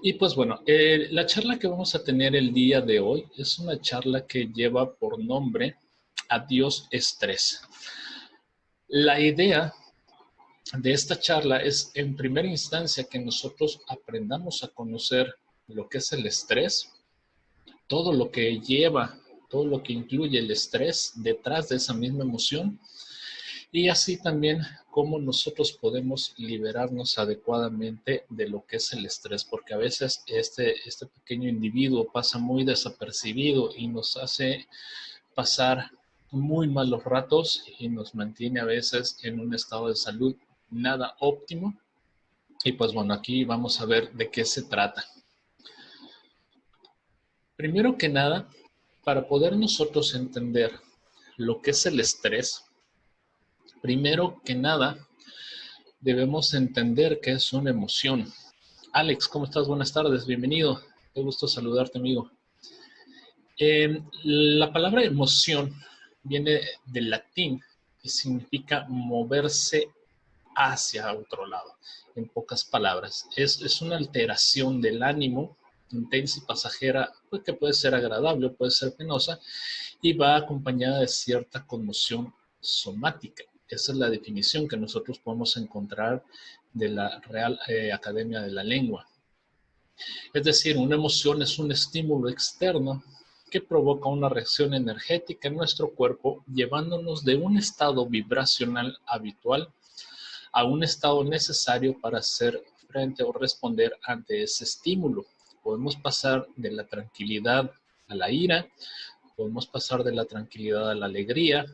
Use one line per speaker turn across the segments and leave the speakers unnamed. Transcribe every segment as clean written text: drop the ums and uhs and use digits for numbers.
Y pues bueno, la charla que vamos a tener el día de hoy es una charla que lleva por nombre Adiós Estrés. La idea de esta charla es, en primera instancia, que nosotros aprendamos a conocer lo que es el estrés, todo lo que lleva, todo lo que incluye el estrés detrás de esa misma emoción y así también cómo nosotros podemos liberarnos adecuadamente de lo que es el estrés, porque a veces este pequeño individuo pasa muy desapercibido y nos hace pasar muy malos ratos y nos mantiene a veces en un estado de salud nada óptimo. Y pues bueno, aquí vamos a ver de qué se trata. Primero que nada, para poder nosotros entender lo que es el estrés, primero que nada debemos entender que es una emoción. Alex, ¿cómo estás? Buenas tardes, bienvenido. Qué gusto saludarte, amigo. La palabra emoción viene del latín y significa moverse hacia otro lado. En pocas palabras, es una alteración del ánimo intensa y pasajera, pues, que puede ser agradable o puede ser penosa, y va acompañada de cierta conmoción somática. Esa es la definición que nosotros podemos encontrar de la Real Academia de la Lengua. Es decir, una emoción es un estímulo externo que provoca una reacción energética en nuestro cuerpo, llevándonos de un estado vibracional habitual a un estado necesario para hacer frente o responder ante ese estímulo. Podemos pasar de la tranquilidad a la ira, podemos pasar de la tranquilidad a la alegría,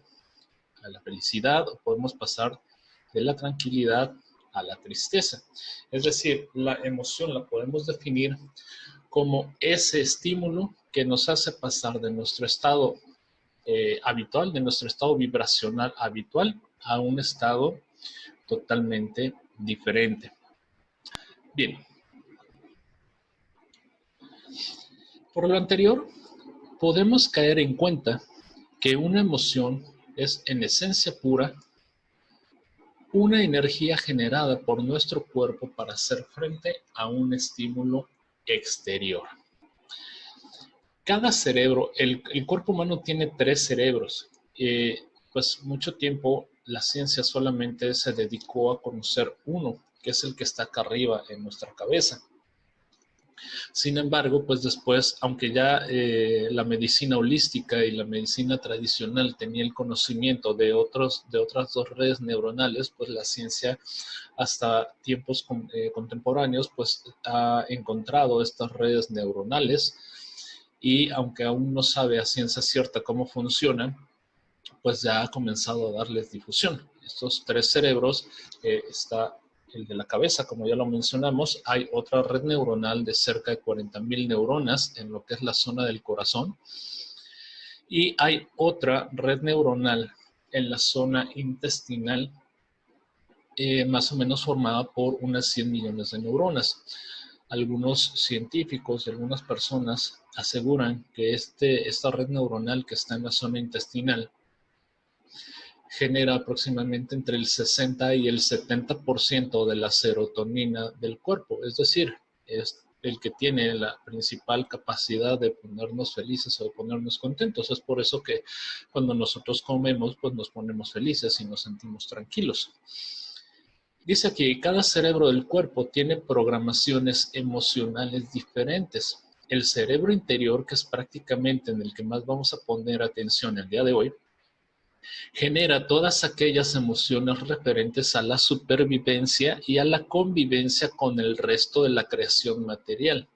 a la felicidad, o podemos pasar de la tranquilidad a la tristeza. Es decir, la emoción la podemos definir como ese estímulo que nos hace pasar de nuestro estado habitual, de nuestro estado vibracional habitual, a un estado totalmente diferente. Bien, por lo anterior, podemos caer en cuenta que una emoción es en esencia pura una energía generada por nuestro cuerpo para hacer frente a un estímulo exterior. Cada cerebro, el cuerpo humano tiene 3 cerebros. Pues mucho tiempo la ciencia solamente se dedicó a conocer uno, que es el que está acá arriba en nuestra cabeza. Sin embargo, pues después, aunque ya la medicina holística y la medicina tradicional tenía el conocimiento de otras 2 redes neuronales, pues la ciencia hasta tiempos contemporáneos pues ha encontrado estas redes neuronales y aunque aún no sabe a ciencia cierta cómo funcionan, pues ya ha comenzado a darles difusión. Estos 3 cerebros, está el de la cabeza, como ya lo mencionamos, hay otra red neuronal de cerca de 40,000 neuronas en lo que es la zona del corazón, y hay otra red neuronal en la zona intestinal, más o menos formada por unas 100 millones de neuronas. Algunos científicos y algunas personas aseguran que esta red neuronal que está en la zona intestinal genera aproximadamente entre el 60 y el 70% de la serotonina del cuerpo, es decir, es el que tiene la principal capacidad de ponernos felices o de ponernos contentos. Es por eso que cuando nosotros comemos, pues nos ponemos felices y nos sentimos tranquilos. Dice aquí, cada cerebro del cuerpo tiene programaciones emocionales diferentes. El cerebro interior, que es prácticamente en el que más vamos a poner atención el día de hoy, genera todas aquellas emociones referentes a la supervivencia y a la convivencia con el resto de la creación material.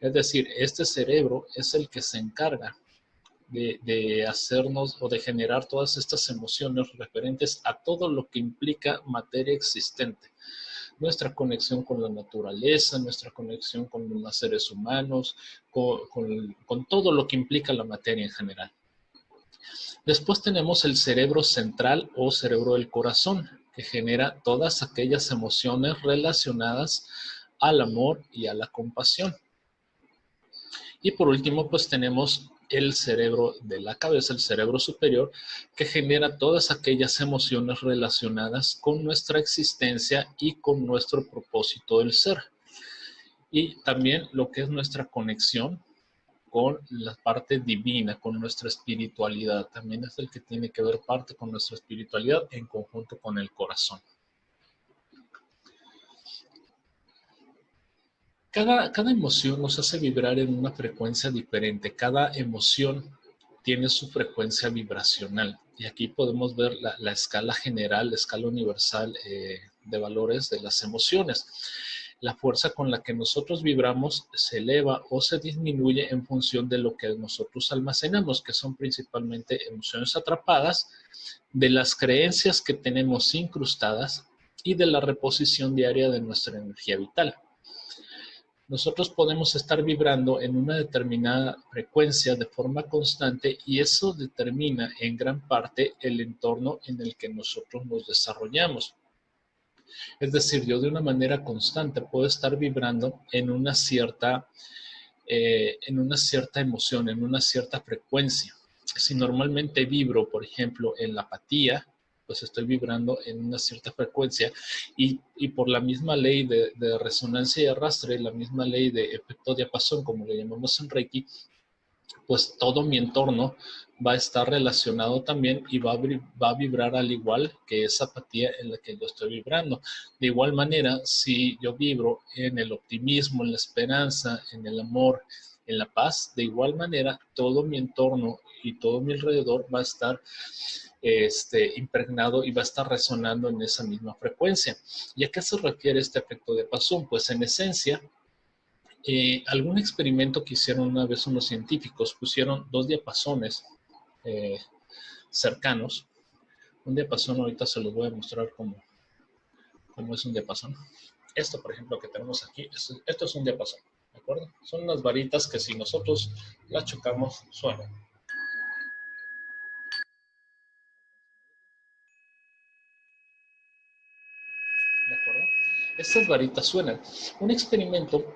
Es decir, este cerebro es el que se encarga de hacernos o de generar todas estas emociones referentes a todo lo que implica materia existente. Nuestra conexión con la naturaleza, nuestra conexión con los seres humanos, con todo lo que implica la materia en general. Después tenemos el cerebro central o cerebro del corazón, que genera todas aquellas emociones relacionadas al amor y a la compasión. Y por último, pues tenemos el cerebro de la cabeza, el cerebro superior, que genera todas aquellas emociones relacionadas con nuestra existencia y con nuestro propósito del ser. y también lo que es nuestra conexión con la parte divina, con nuestra espiritualidad. También es el que tiene que ver parte con nuestra espiritualidad en conjunto con el corazón. Cada emoción nos hace vibrar en una frecuencia diferente. Cada emoción tiene su frecuencia vibracional. Y aquí podemos ver la escala general, la escala universal de valores de las emociones. La fuerza con la que nosotros vibramos se eleva o se disminuye en función de lo que nosotros almacenamos, que son principalmente emociones atrapadas, de las creencias que tenemos incrustadas y de la reposición diaria de nuestra energía vital. Nosotros podemos estar vibrando en una determinada frecuencia de forma constante y eso determina en gran parte el entorno en el que nosotros nos desarrollamos. Es decir, yo de una manera constante puedo estar vibrando en una cierta emoción, en una cierta frecuencia. Si normalmente vibro, por ejemplo, en la apatía, pues estoy vibrando en una cierta frecuencia y por la misma ley de resonancia y arrastre, la misma ley de efecto diapasón, como le llamamos en Reiki, pues todo mi entorno va a estar relacionado también y va a vibrar al igual que esa apatía en la que yo estoy vibrando. De igual manera, si yo vibro en el optimismo, en la esperanza, en el amor, en la paz, de igual manera todo mi entorno y todo mi alrededor va a estar impregnado y va a estar resonando en esa misma frecuencia. ¿Y a qué se refiere este efecto de Pasón? Pues en esencia, algún experimento que hicieron una vez unos científicos, pusieron dos diapasones eh, cercanos. Un diapasón, ahorita se los voy a mostrar cómo es un diapasón. Esto, por ejemplo, que tenemos aquí, esto es un diapasón, ¿de acuerdo? Son unas varitas que si nosotros las chocamos, suenan. ¿De acuerdo? Estas varitas suenan. Un experimento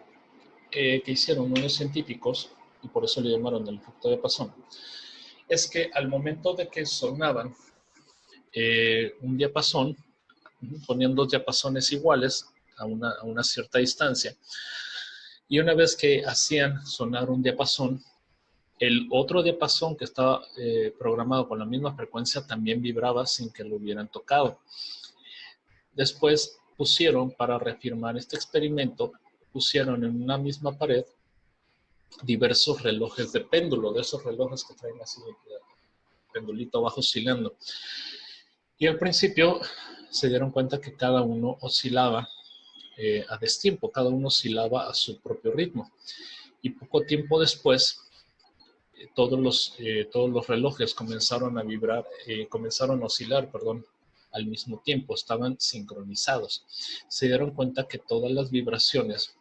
que hicieron unos científicos, y por eso le llamaron el efecto diapasón, es que al momento de que sonaban un diapasón, ponían dos diapasones iguales a una cierta distancia, y una vez que hacían sonar un diapasón, el otro diapasón que estaba programado con la misma frecuencia también vibraba sin que lo hubieran tocado. Después pusieron, para reafirmar este experimento, pusieron en una misma pared diversos relojes de péndulo, de esos relojes que traen así el pendulito abajo oscilando. Y al principio se dieron cuenta que cada uno oscilaba a destiempo, cada uno oscilaba a su propio ritmo. Y poco tiempo después, todos los relojes comenzaron a vibrar, comenzaron a oscilar, perdón, al mismo tiempo, estaban sincronizados. Se dieron cuenta que todas las vibraciones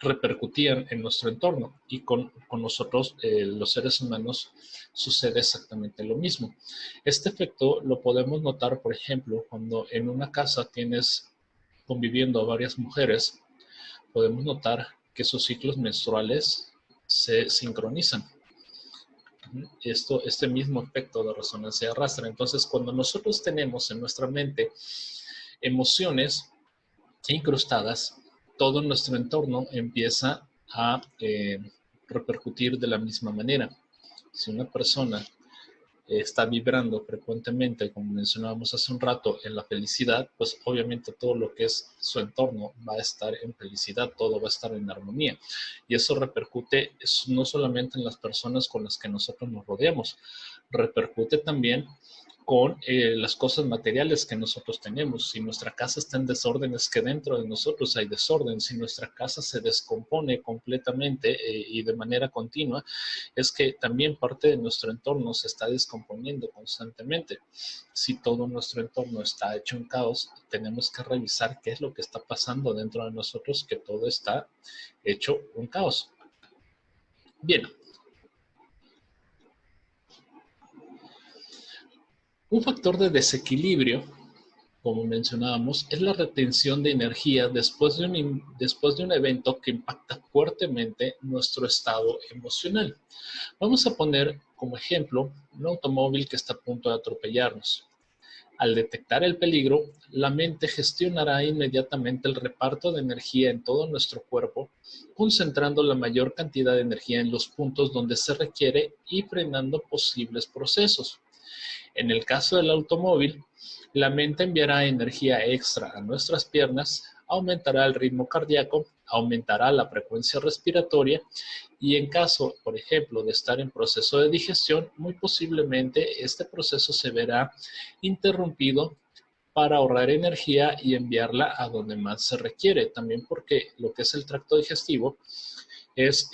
repercutían en nuestro entorno y con nosotros, los seres humanos, sucede exactamente lo mismo. Este efecto lo podemos notar, por ejemplo, cuando en una casa tienes conviviendo a varias mujeres, podemos notar que sus ciclos menstruales se sincronizan. Este mismo efecto de resonancia arrastra. Entonces, cuando nosotros tenemos en nuestra mente emociones incrustadas, todo nuestro entorno empieza a repercutir de la misma manera. Si una persona está vibrando frecuentemente, como mencionábamos hace un rato, en la felicidad, pues obviamente todo lo que es su entorno va a estar en felicidad, todo va a estar en armonía. Y eso repercute no solamente en las personas con las que nosotros nos rodeamos, repercute también con las cosas materiales que nosotros tenemos. Si nuestra casa está en desorden, es que dentro de nosotros hay desorden. Si nuestra casa se descompone completamente y de manera continua, es que también parte de nuestro entorno se está descomponiendo constantemente. Si todo nuestro entorno está hecho un caos, tenemos que revisar qué es lo que está pasando dentro de nosotros, que todo está hecho un caos. Bien. Un factor de desequilibrio, como mencionábamos, es la retención de energía después de un evento que impacta fuertemente nuestro estado emocional. Vamos a poner como ejemplo un automóvil que está a punto de atropellarnos. Al detectar el peligro, la mente gestionará inmediatamente el reparto de energía en todo nuestro cuerpo, concentrando la mayor cantidad de energía en los puntos donde se requiere y frenando posibles procesos. En el caso del automóvil, la mente enviará energía extra a nuestras piernas, aumentará el ritmo cardíaco, aumentará la frecuencia respiratoria y en caso, por ejemplo, de estar en proceso de digestión, muy posiblemente este proceso se verá interrumpido para ahorrar energía y enviarla a donde más se requiere. También porque lo que es el tracto digestivo es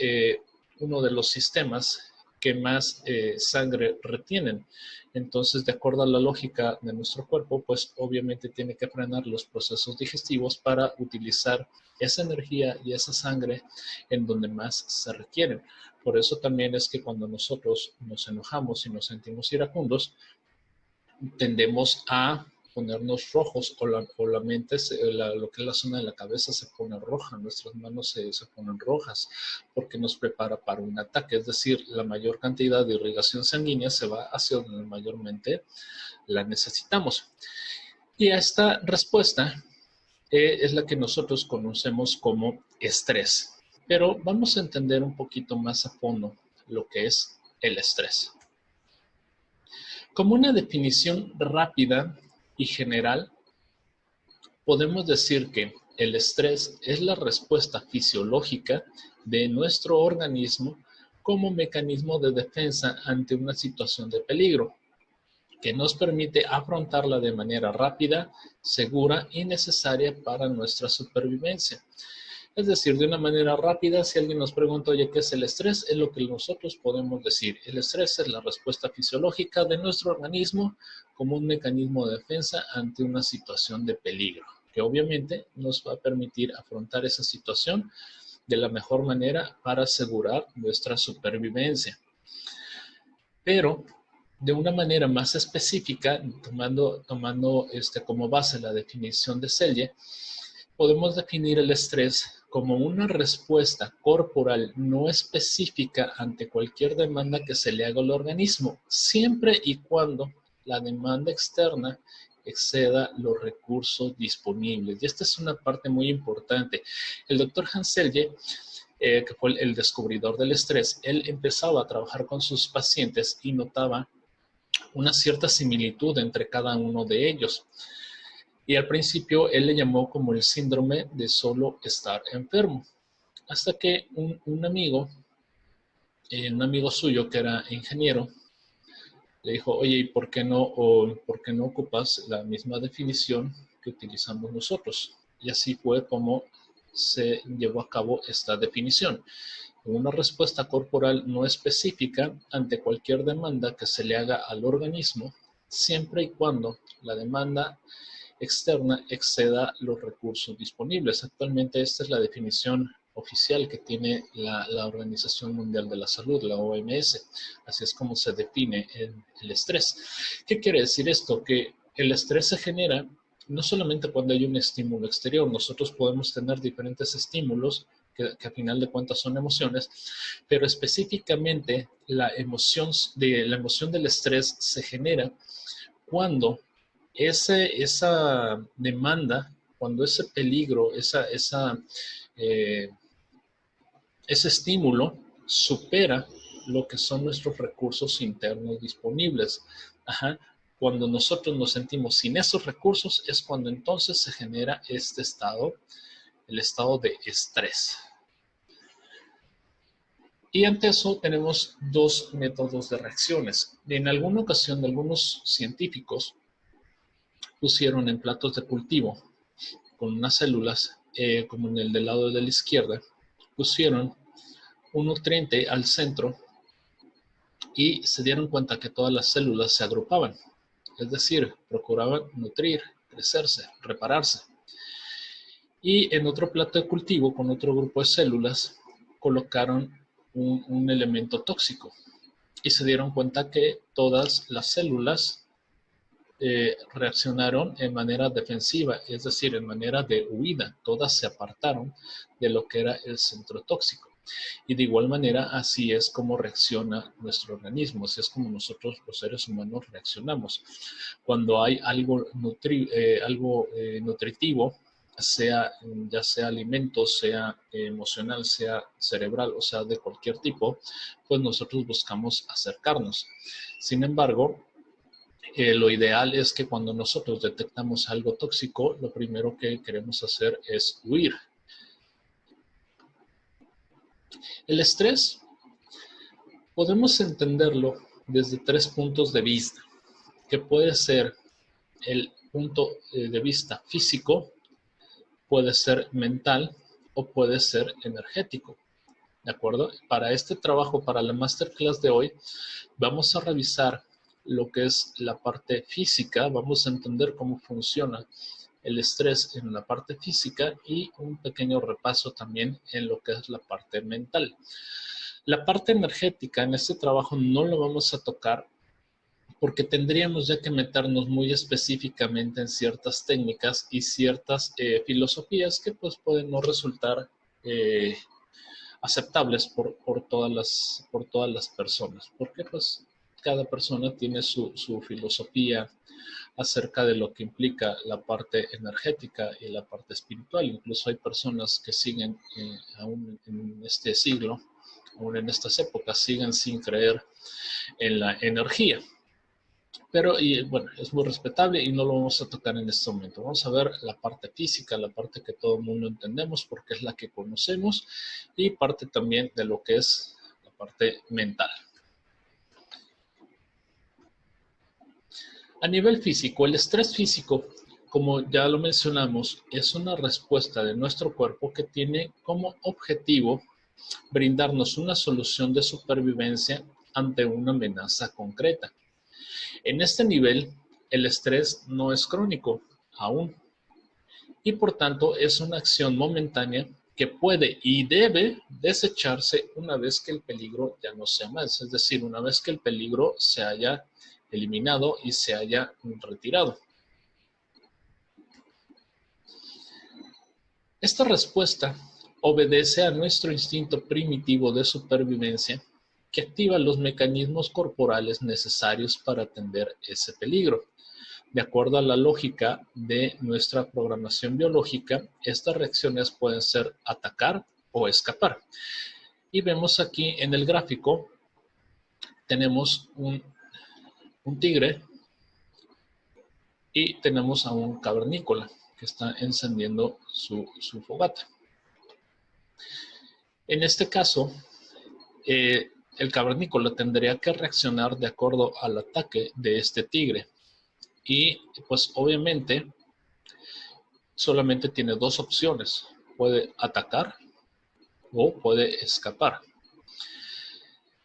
uno de los sistemas que más sangre retienen. Entonces, de acuerdo a la lógica de nuestro cuerpo, pues obviamente tiene que frenar los procesos digestivos para utilizar esa energía y esa sangre en donde más se requieren. Por eso también es que cuando nosotros nos enojamos y nos sentimos iracundos, tendemos a ponernos rojos o la mente, lo que es la zona de la cabeza se pone roja, nuestras manos se ponen rojas porque nos prepara para un ataque, es decir, la mayor cantidad de irrigación sanguínea se va hacia donde mayormente la necesitamos. Y esta respuesta es la que nosotros conocemos como estrés. Pero vamos a entender un poquito más a fondo lo que es el estrés. Como una definición rápida y general, podemos decir que el estrés es la respuesta fisiológica de nuestro organismo como mecanismo de defensa ante una situación de peligro, que nos permite afrontarla de manera rápida, segura y necesaria para nuestra supervivencia. Es decir, de una manera rápida, si alguien nos pregunta, oye, ¿qué es el estrés? Es lo que nosotros podemos decir. El estrés es la respuesta fisiológica de nuestro organismo como un mecanismo de defensa ante una situación de peligro, que obviamente nos va a permitir afrontar esa situación de la mejor manera para asegurar nuestra supervivencia. Pero de una manera más específica, tomando como base la definición de Selye, podemos definir el estrés como una respuesta corporal no específica ante cualquier demanda que se le haga al organismo, siempre y cuando la demanda externa exceda los recursos disponibles. Y esta es una parte muy importante. El doctor Hans Selye, que fue el descubridor del estrés, él empezaba a trabajar con sus pacientes y notaba una cierta similitud entre cada uno de ellos. Y al principio él le llamó como el síndrome de solo estar enfermo. Hasta que un amigo suyo que era ingeniero, le dijo, oye, ¿y por qué no ocupas la misma definición que utilizamos nosotros? Y así fue como se llevó a cabo esta definición. Una respuesta corporal no específica ante cualquier demanda que se le haga al organismo, siempre y cuando la demanda externa exceda los recursos disponibles. Actualmente esta es la definición oficial que tiene la Organización Mundial de la Salud, la OMS. Así es como se define el estrés. ¿Qué quiere decir esto? Que el estrés se genera no solamente cuando hay un estímulo exterior. Nosotros podemos tener diferentes estímulos que a final de cuentas son emociones, pero específicamente la emoción del estrés se genera cuando esa demanda, cuando ese peligro, ese estímulo supera lo que son nuestros recursos internos disponibles. Ajá. Cuando nosotros nos sentimos sin esos recursos es cuando entonces se genera este estado, el estado de estrés. Y ante eso tenemos dos métodos de reacciones. En alguna ocasión, algunos científicos pusieron en platos de cultivo con unas células, como en el del lado de la izquierda, pusieron un nutriente al centro y se dieron cuenta que todas las células se agrupaban, es decir, procuraban nutrir, crecerse, repararse. Y en otro plato de cultivo, con otro grupo de células, colocaron un elemento tóxico y se dieron cuenta que todas las células reaccionaron en manera defensiva, es decir, en manera de huida. Todas se apartaron de lo que era el centro tóxico. Y de igual manera, así es como reacciona nuestro organismo, así es como nosotros los seres humanos reaccionamos. Cuando hay algo, nutritivo, ya sea alimento, sea emocional, sea cerebral, o sea, de cualquier tipo, pues nosotros buscamos acercarnos. Sin embargo, lo ideal es que cuando nosotros detectamos algo tóxico, lo primero que queremos hacer es huir. El estrés podemos entenderlo desde 3 puntos de vista, que puede ser el punto de vista físico, puede ser mental o puede ser energético. ¿De acuerdo? Para este trabajo, para la masterclass de hoy, vamos a revisar lo que es la parte física, vamos a entender cómo funciona el estrés en la parte física y un pequeño repaso también en lo que es la parte mental. La parte energética en este trabajo no lo vamos a tocar porque tendríamos ya que meternos muy específicamente en ciertas técnicas y ciertas filosofías que pues pueden no resultar aceptables por todas las personas, porque pues cada persona tiene su filosofía acerca de lo que implica la parte energética y la parte espiritual. Incluso hay personas que siguen aún en este siglo, aún en estas épocas, siguen sin creer en la energía. Pero, y bueno, es muy respetable y no lo vamos a tocar en este momento. Vamos a ver la parte física, la parte que todo el mundo entendemos porque es la que conocemos y parte también de lo que es la parte mental. A nivel físico, el estrés físico, como ya lo mencionamos, es una respuesta de nuestro cuerpo que tiene como objetivo brindarnos una solución de supervivencia ante una amenaza concreta. En este nivel, el estrés no es crónico aún y por tanto es una acción momentánea que puede y debe desecharse una vez que el peligro ya no sea más, es decir, una vez que el peligro se haya eliminado y se haya retirado. Esta respuesta obedece a nuestro instinto primitivo de supervivencia que activa los mecanismos corporales necesarios para atender ese peligro. De acuerdo a la lógica de nuestra programación biológica, estas reacciones pueden ser atacar o escapar. Y vemos aquí en el gráfico, tenemos un tigre y tenemos a un cavernícola que está encendiendo su fogata. En este caso, el cavernícola tendría que reaccionar de acuerdo al ataque de este tigre. Y pues obviamente solamente tiene dos opciones. Puede atacar o puede escapar.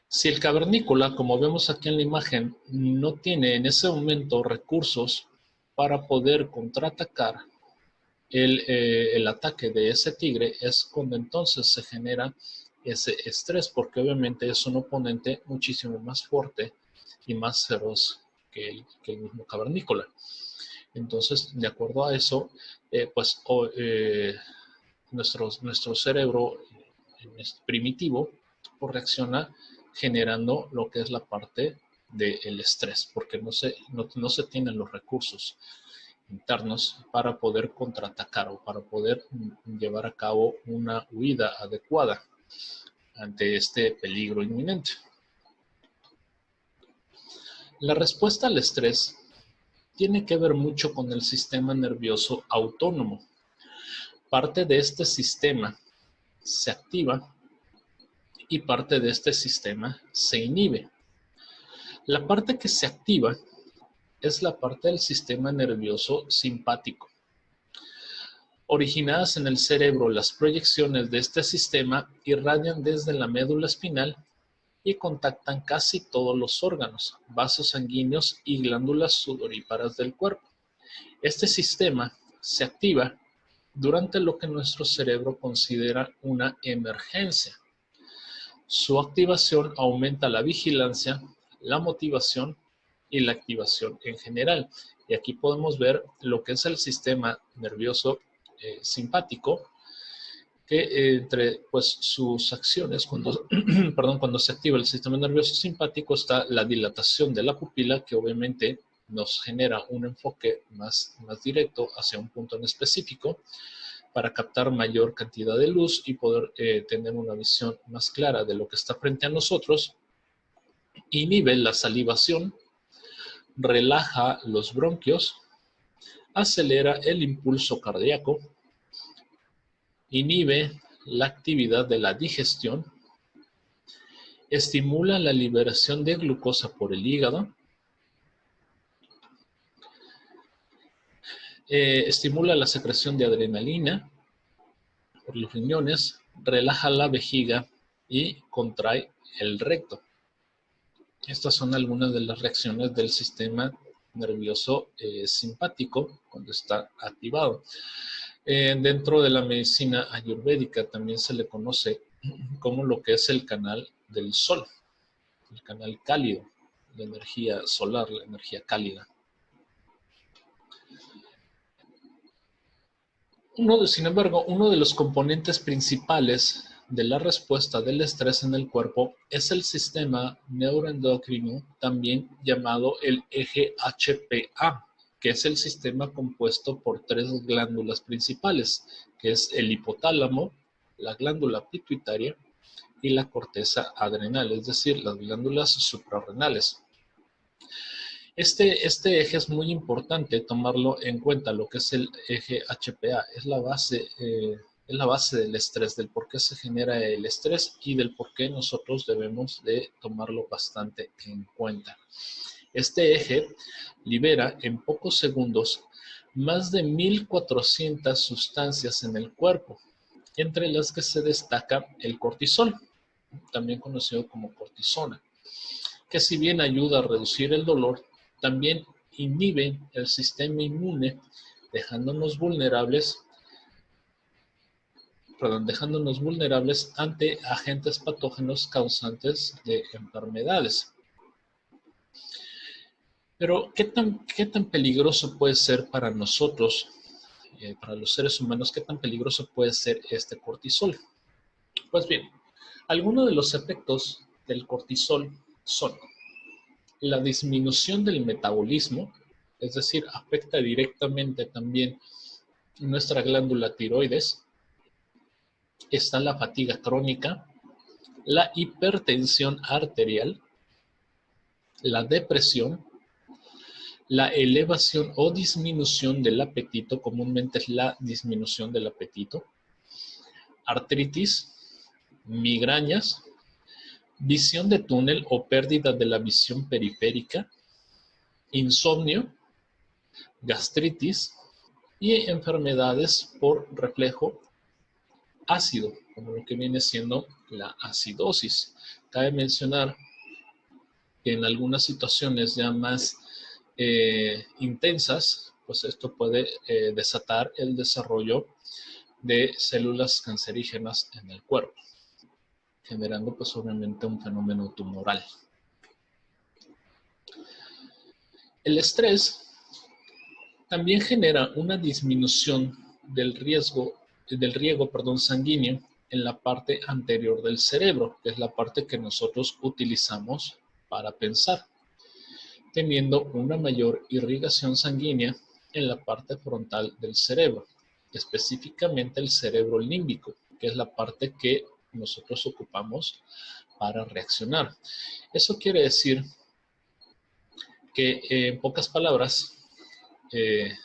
Si el cavernícola, como vemos aquí en la imagen, no tiene en ese momento recursos para poder contraatacar el ataque de ese tigre, es cuando entonces se genera ese estrés, porque obviamente es un oponente muchísimo más fuerte y más feroz que el mismo cavernícola. Entonces, de acuerdo a eso, nuestro cerebro primitivo pues, reacciona generando lo que es la parte del estrés, porque no se tienen los recursos internos para poder contraatacar o para poder llevar a cabo una huida adecuada ante este peligro inminente. La respuesta al estrés tiene que ver mucho con el sistema nervioso autónomo. Parte de este sistema se activa y parte de este sistema se inhibe. La parte que se activa es la parte del sistema nervioso simpático. Originadas en el cerebro, las proyecciones de este sistema irradian desde la médula espinal y contactan casi todos los órganos, vasos sanguíneos y glándulas sudoríparas del cuerpo. Este sistema se activa durante lo que nuestro cerebro considera una emergencia. Su activación aumenta la vigilancia, la motivación y la activación en general. Y aquí podemos ver lo que es el sistema nervioso simpático, que entre pues, sus acciones, cuando, perdón, cuando se activa el sistema nervioso simpático, está la dilatación de la pupila, que obviamente nos genera un enfoque más directo hacia un punto en específico para captar mayor cantidad de luz y poder tener una visión más clara de lo que está frente a nosotros. Inhibe la salivación, relaja los bronquios, acelera el impulso cardíaco, inhibe la actividad de la digestión, estimula la liberación de glucosa por el hígado, estimula la secreción de adrenalina por los riñones, relaja la vejiga y contrae el recto. Estas son algunas de las reacciones del sistema nervioso simpático cuando está activado. Dentro de la medicina ayurvédica también se le conoce como lo que es el canal del sol, el canal cálido, la energía solar, la energía cálida. Sin embargo, uno de los componentes principales de la respuesta del estrés en el cuerpo es el sistema neuroendocrino, también llamado el eje HPA, que es el sistema compuesto por 3 glándulas principales, que es el hipotálamo, la glándula pituitaria y la corteza adrenal, es decir, las glándulas suprarrenales. Este eje es muy importante tomarlo en cuenta, lo que es el eje HPA, es la base del estrés, del por qué se genera el estrés y del por qué nosotros debemos de tomarlo bastante en cuenta. Este eje libera en pocos segundos más de 1400 sustancias en el cuerpo, entre las que se destaca el cortisol, también conocido como cortisona, que si bien ayuda a reducir el dolor, también inhibe el sistema inmune, dejándonos vulnerables ante agentes patógenos causantes de enfermedades. Pero, ¿qué tan peligroso puede ser para nosotros, para los seres humanos, qué tan peligroso puede ser este cortisol? Pues bien, algunos de los efectos del cortisol son la disminución del metabolismo, es decir, afecta directamente también nuestra glándula tiroides. Está la fatiga crónica, la hipertensión arterial, la depresión, la elevación o disminución del apetito, comúnmente es la disminución del apetito, artritis, migrañas, visión de túnel o pérdida de la visión periférica, insomnio, gastritis y enfermedades por reflejo ácido, como lo que viene siendo la acidosis. Cabe mencionar que en algunas situaciones ya más intensas, pues esto puede desatar el desarrollo de células cancerígenas en el cuerpo, generando pues obviamente un fenómeno tumoral. El estrés también genera una disminución del riego sanguíneo en la parte anterior del cerebro, que es la parte que nosotros utilizamos para pensar, teniendo una mayor irrigación sanguínea en la parte frontal del cerebro, específicamente el cerebro límbico, que es la parte que nosotros ocupamos para reaccionar. Eso quiere decir que, en pocas palabras, el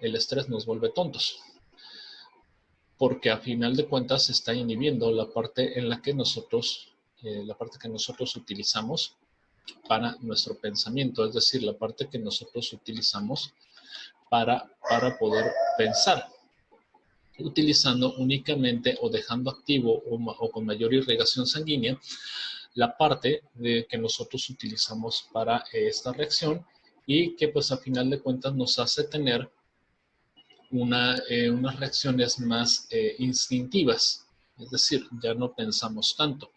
estrés nos vuelve tontos, porque a final de cuentas se está inhibiendo la parte en la que nosotros, utilizamos para nuestro pensamiento, es decir, la parte que nosotros utilizamos para poder pensar, utilizando únicamente o dejando activo o con mayor irrigación sanguínea la parte que nosotros utilizamos para esta reacción y que pues a final de cuentas nos hace tener unas reacciones más instintivas, es decir, ya no pensamos tanto.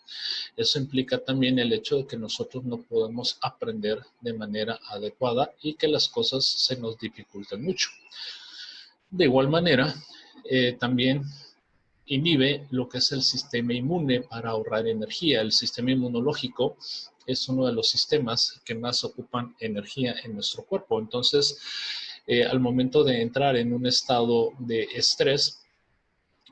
Eso implica también el hecho de que nosotros no podemos aprender de manera adecuada y que las cosas se nos dificultan mucho. De igual manera, también inhibe lo que es el sistema inmune para ahorrar energía. El sistema inmunológico es uno de los sistemas que más ocupan energía en nuestro cuerpo. Entonces, al momento de entrar en un estado de estrés,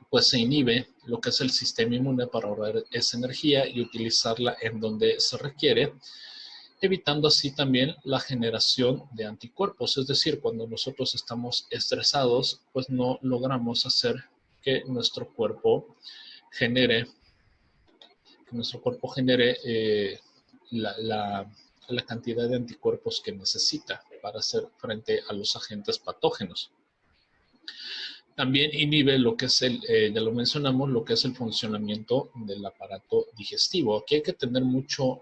pues se inhibe lo que es el sistema inmune para ahorrar esa energía y utilizarla en donde se requiere, evitando así también la generación de anticuerpos. Es decir, cuando nosotros estamos estresados, pues no logramos hacer que nuestro cuerpo genere, la cantidad de anticuerpos que necesita para hacer frente a los agentes patógenos. También inhibe lo que es ya lo mencionamos, lo que es el funcionamiento del aparato digestivo. Aquí hay que tener mucha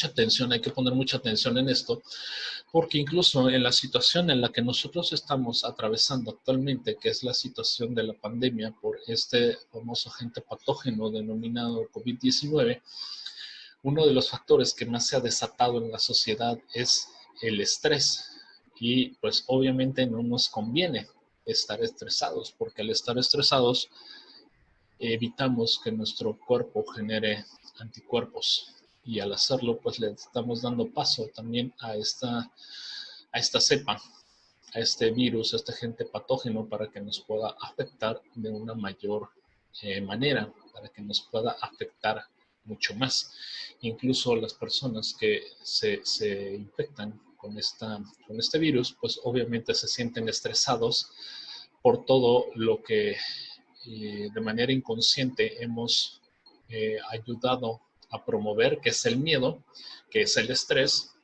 atención, hay que poner mucha atención en esto, porque incluso en la situación en la que nosotros estamos atravesando actualmente, que es la situación de la pandemia por este famoso agente patógeno denominado COVID-19, uno de los factores que más se ha desatado en la sociedad es el estrés. Y pues obviamente no nos conviene estar estresados, porque al estar estresados evitamos que nuestro cuerpo genere anticuerpos. Y al hacerlo, pues le estamos dando paso también a esta cepa, a este virus, a este agente patógeno, para que nos pueda afectar de una mayor manera, para que nos pueda afectar mucho más. Incluso las personas que se infectan con este virus, pues obviamente se sienten estresados por todo lo que de manera inconsciente hemos ayudado a promover, que es el miedo, que es el estrés,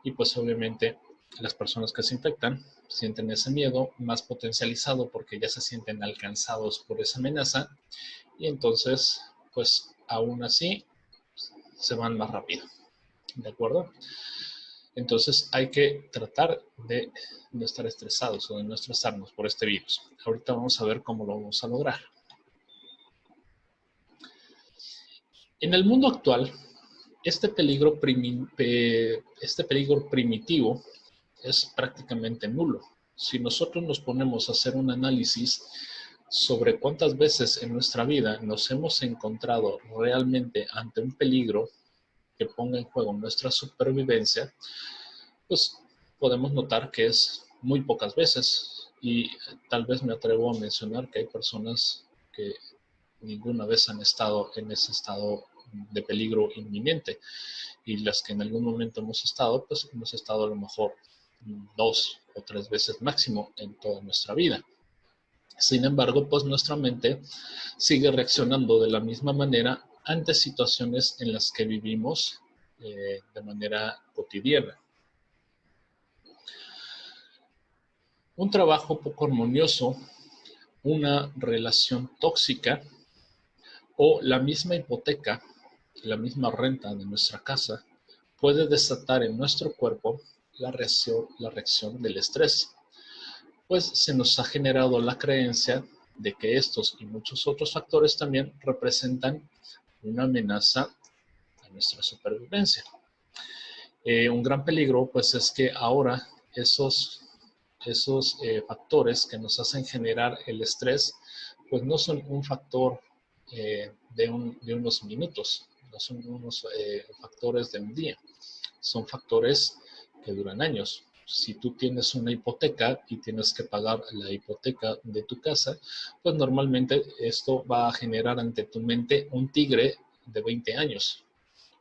y pues obviamente las personas que se infectan sienten ese miedo más potencializado porque ya se sienten alcanzados por esa amenaza, y entonces pues aún así se van más rápido, ¿de acuerdo? Entonces hay que tratar de no estar estresados o de no estresarnos por este virus. Ahorita vamos a ver cómo lo vamos a lograr. En el mundo actual, este peligro primitivo es prácticamente nulo. Si nosotros nos ponemos a hacer un análisis sobre cuántas veces en nuestra vida nos hemos encontrado realmente ante un peligro que ponga en juego nuestra supervivencia, pues podemos notar que es muy pocas veces, y tal vez me atrevo a mencionar que hay personas que ninguna vez han estado en ese estado de peligro inminente, y las que en algún momento hemos estado, pues hemos estado a lo mejor 2 o 3 veces máximo en toda nuestra vida. Sin embargo, pues nuestra mente sigue reaccionando de la misma manera ante situaciones en las que vivimos de manera cotidiana. Un trabajo poco armonioso, una relación tóxica o la misma hipoteca, la misma renta de nuestra casa puede desatar en nuestro cuerpo la reacción del estrés, pues se nos ha generado la creencia de que estos y muchos otros factores también representan una amenaza a nuestra supervivencia. Un gran peligro pues es que ahora esos factores que nos hacen generar el estrés pues no son un factor de unos minutos, no son unos factores de un día, son factores que duran años. Si tú tienes una hipoteca y tienes que pagar la hipoteca de tu casa, pues normalmente esto va a generar ante tu mente un tigre de 20 años.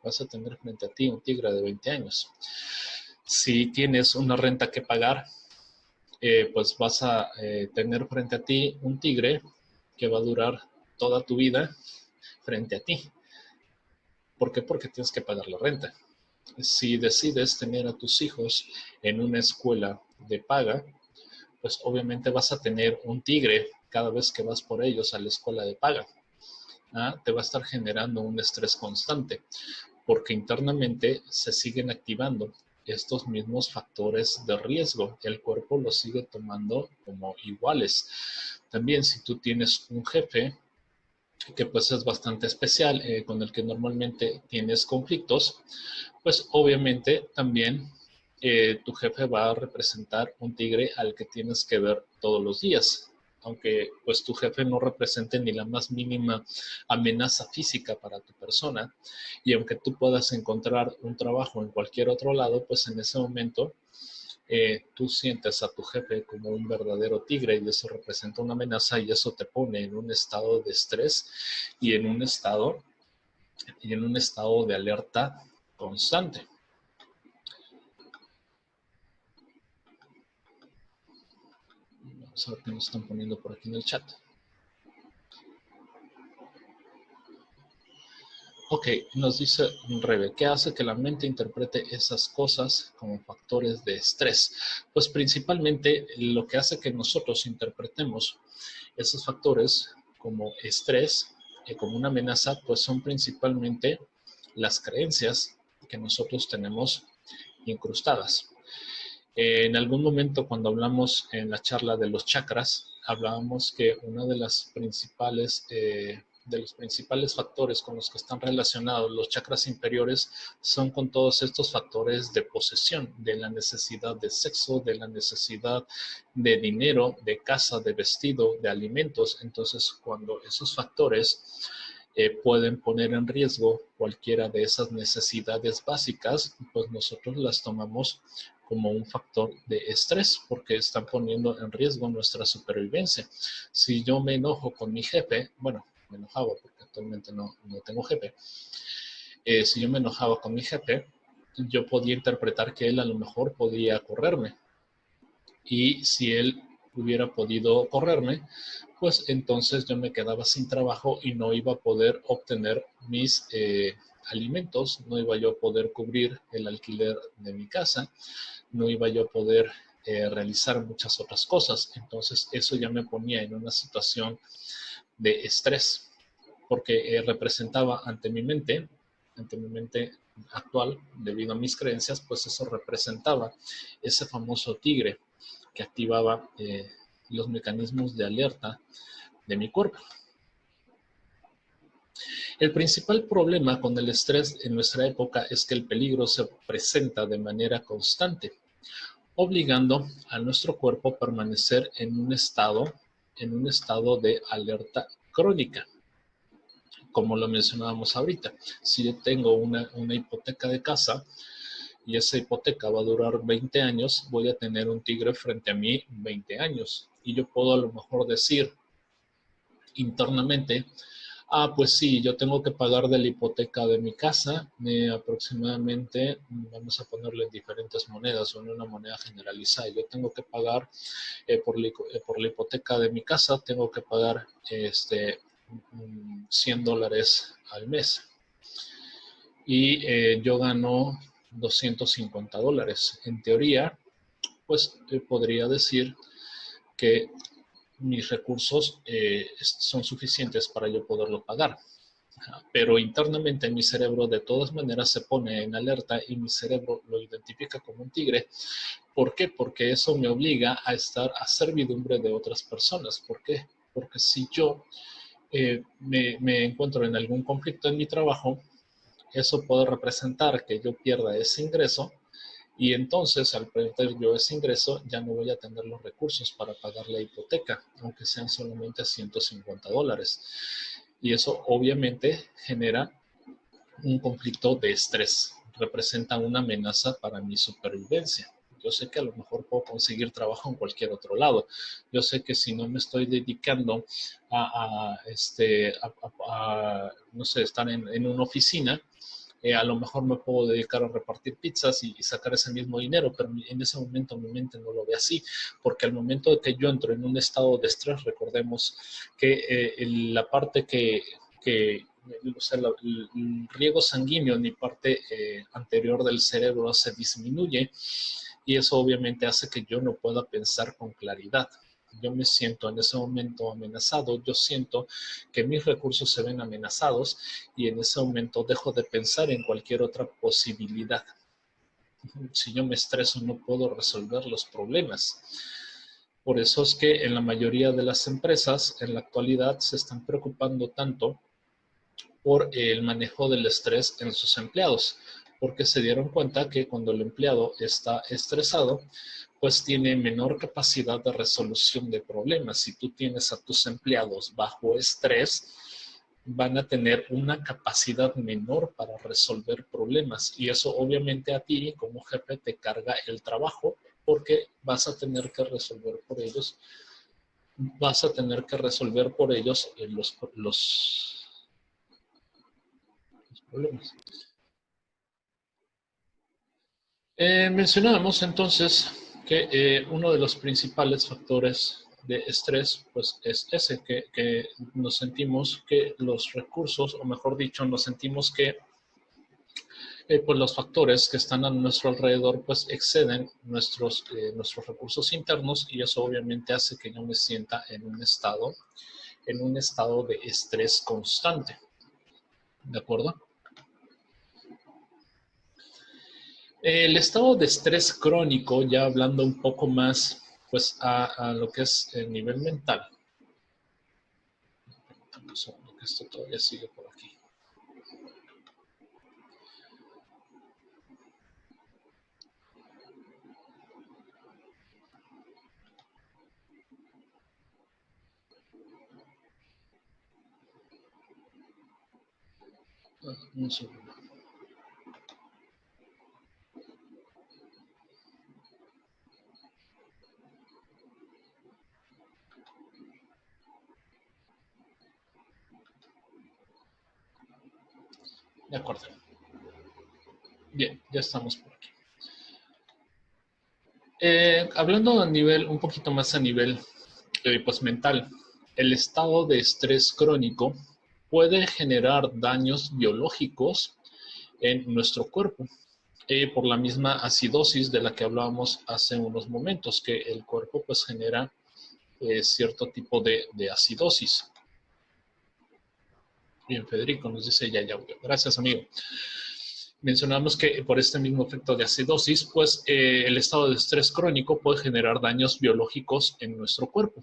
Vas a tener frente a ti un tigre de 20 años. Si tienes una renta que pagar, pues vas a tener frente a ti un tigre que va a durar toda tu vida frente a ti. ¿Por qué? Porque tienes que pagar la renta. Si decides tener a tus hijos en una escuela de paga, pues obviamente vas a tener un tigre cada vez que vas por ellos a la escuela de paga. Te va a estar generando un estrés constante, porque internamente se siguen activando estos mismos factores de riesgo. El cuerpo los sigue tomando como iguales. También si tú tienes un jefe que pues es bastante especial, con el que normalmente tienes conflictos, pues obviamente también tu jefe va a representar un tigre al que tienes que ver todos los días. aunque pues tu jefe no represente ni la más mínima amenaza física para tu persona, y aunque tú puedas encontrar un trabajo en cualquier otro lado, pues en ese momento tú sientes a tu jefe como un verdadero tigre y eso representa una amenaza y eso te pone en un estado de estrés y en un estado de alerta constante. Vamos a ver qué nos están poniendo por aquí en el chat. Ok, nos dice Rebe, ¿qué hace que la mente interprete esas cosas como factores de estrés? Pues principalmente lo que hace que nosotros interpretemos esos factores como estrés, como una amenaza, pues son principalmente las creencias que nosotros tenemos incrustadas. En algún momento cuando hablamos en la charla de los chakras, hablábamos que uno de los principales factores con los que están relacionados los chakras inferiores son con todos estos factores de posesión, de la necesidad de sexo, de la necesidad de dinero, de casa, de vestido, de alimentos. Entonces, cuando esos factores pueden poner en riesgo cualquiera de esas necesidades básicas, pues nosotros las tomamos como un factor de estrés porque están poniendo en riesgo nuestra supervivencia. Si yo me enojo con mi jefe, bueno, me enojaba porque actualmente no tengo jefe, si yo me enojaba con mi jefe, yo podía interpretar que él a lo mejor podía correrme y si él hubiera podido correrme, pues entonces yo me quedaba sin trabajo y no iba a poder obtener mis alimentos, no iba yo a poder cubrir el alquiler de mi casa, no iba yo a poder realizar muchas otras cosas. Entonces eso ya me ponía en una situación de estrés, porque representaba ante mi mente actual, debido a mis creencias, pues eso representaba ese famoso tigre que activaba los mecanismos de alerta de mi cuerpo. El principal problema con el estrés en nuestra época es que el peligro se presenta de manera constante, obligando a nuestro cuerpo a permanecer en un estado de alerta crónica. Como lo mencionábamos ahorita, si yo tengo una hipoteca de casa y esa hipoteca va a durar 20 años, voy a tener un tigre frente a mí 20 años. Y yo puedo a lo mejor decir internamente, pues sí, yo tengo que pagar de la hipoteca de mi casa aproximadamente, vamos a ponerle en diferentes monedas o en una moneda generalizada. Yo tengo que pagar por la hipoteca de mi casa, tengo que pagar $100 al mes. Y yo gano $250. En teoría, pues podría decir que mis recursos son suficientes para yo poderlo pagar. Pero internamente mi cerebro de todas maneras se pone en alerta y mi cerebro lo identifica como un tigre. ¿Por qué? Porque eso me obliga a estar a servidumbre de otras personas. ¿Por qué? Porque si yo me encuentro en algún conflicto en mi trabajo, eso puede representar que yo pierda ese ingreso y entonces al perder yo ese ingreso ya no voy a tener los recursos para pagar la hipoteca, aunque sean solamente $150. Y eso obviamente genera un conflicto de estrés, representa una amenaza para mi supervivencia. Yo sé que a lo mejor puedo conseguir trabajo en cualquier otro lado. Yo sé que si no me estoy dedicando no sé, estar en una oficina, a lo mejor me puedo dedicar a repartir pizzas y sacar ese mismo dinero, pero en ese momento mi mente no lo ve así, porque al momento de que yo entro en un estado de estrés, recordemos que la parte o sea, el riego sanguíneo en mi parte anterior del cerebro se disminuye y eso obviamente hace que yo no pueda pensar con claridad. Yo me siento en ese momento amenazado, yo siento que mis recursos se ven amenazados y en ese momento dejo de pensar en cualquier otra posibilidad. Si yo me estreso no puedo resolver los problemas. Por eso es que en la mayoría de las empresas en la actualidad se están preocupando tanto por el manejo del estrés en sus empleados. porque se dieron cuenta que cuando el empleado está estresado, pues tiene menor capacidad de resolución de problemas. Si tú tienes a tus empleados bajo estrés, van a tener una capacidad menor para resolver problemas, y eso obviamente a ti como jefe te carga el trabajo, porque vas a tener que resolver por ellos, los problemas. Mencionábamos entonces que uno de los principales factores de estrés pues es ese, que nos sentimos que los recursos, o mejor dicho, nos sentimos que pues los factores que están a nuestro alrededor pues exceden nuestros recursos internos, y eso obviamente hace que yo me sienta en un estado de estrés constante. ¿De acuerdo? El estado de estrés crónico, ya hablando un poco más pues a lo que es el nivel mental. Un segundo, que esto todavía sigue por aquí. Un segundo. De acuerdo. Bien, ya estamos por aquí. Hablando a nivel, un poquito más a nivel pues mental, el estado de estrés crónico puede generar daños biológicos en nuestro cuerpo, por la misma acidosis de la que hablábamos hace unos momentos, que el cuerpo pues genera cierto tipo de acidosis. Bien, Federico nos dice ya audio. Gracias, amigo. Mencionamos que por este mismo efecto de acidosis, pues el estado de estrés crónico puede generar daños biológicos en nuestro cuerpo.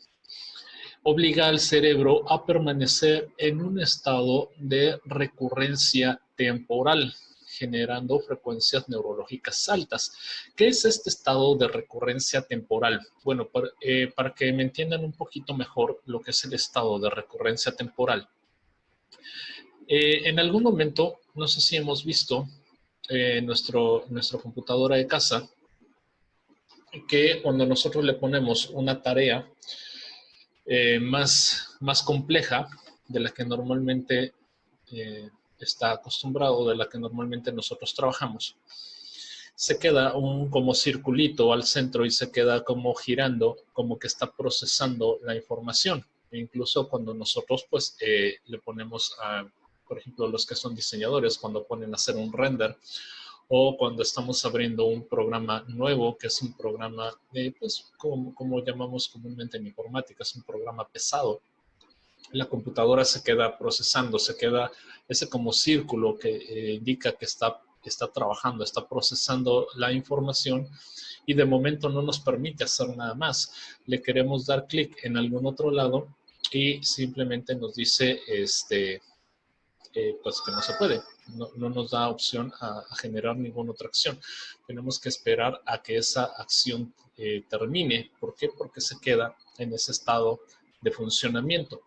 Obliga al cerebro a permanecer en un estado de recurrencia temporal, generando frecuencias neurológicas altas. ¿Qué es este estado de recurrencia temporal? Bueno, para que me entiendan un poquito mejor lo que es el estado de recurrencia temporal. En algún momento, no sé si hemos visto nuestra computadora de casa, que cuando nosotros le ponemos una tarea más compleja de la que normalmente está acostumbrado, de la que normalmente nosotros trabajamos, se queda un como circulito al centro y se queda como girando, como que está procesando la información. E incluso cuando nosotros pues le ponemos a, por ejemplo, los que son diseñadores, cuando ponen a hacer un render, o cuando estamos abriendo un programa nuevo, que es un programa, pues como llamamos comúnmente en informática, es un programa pesado, la computadora se queda procesando, se queda ese como círculo que indica que está trabajando, está procesando la información, y de momento no nos permite hacer nada más. Le queremos dar clic en algún otro lado y simplemente nos dice pues que no se puede. No nos da opción a generar ninguna otra acción. Tenemos que esperar a que esa acción termine. ¿Por qué? Porque se queda en ese estado de funcionamiento.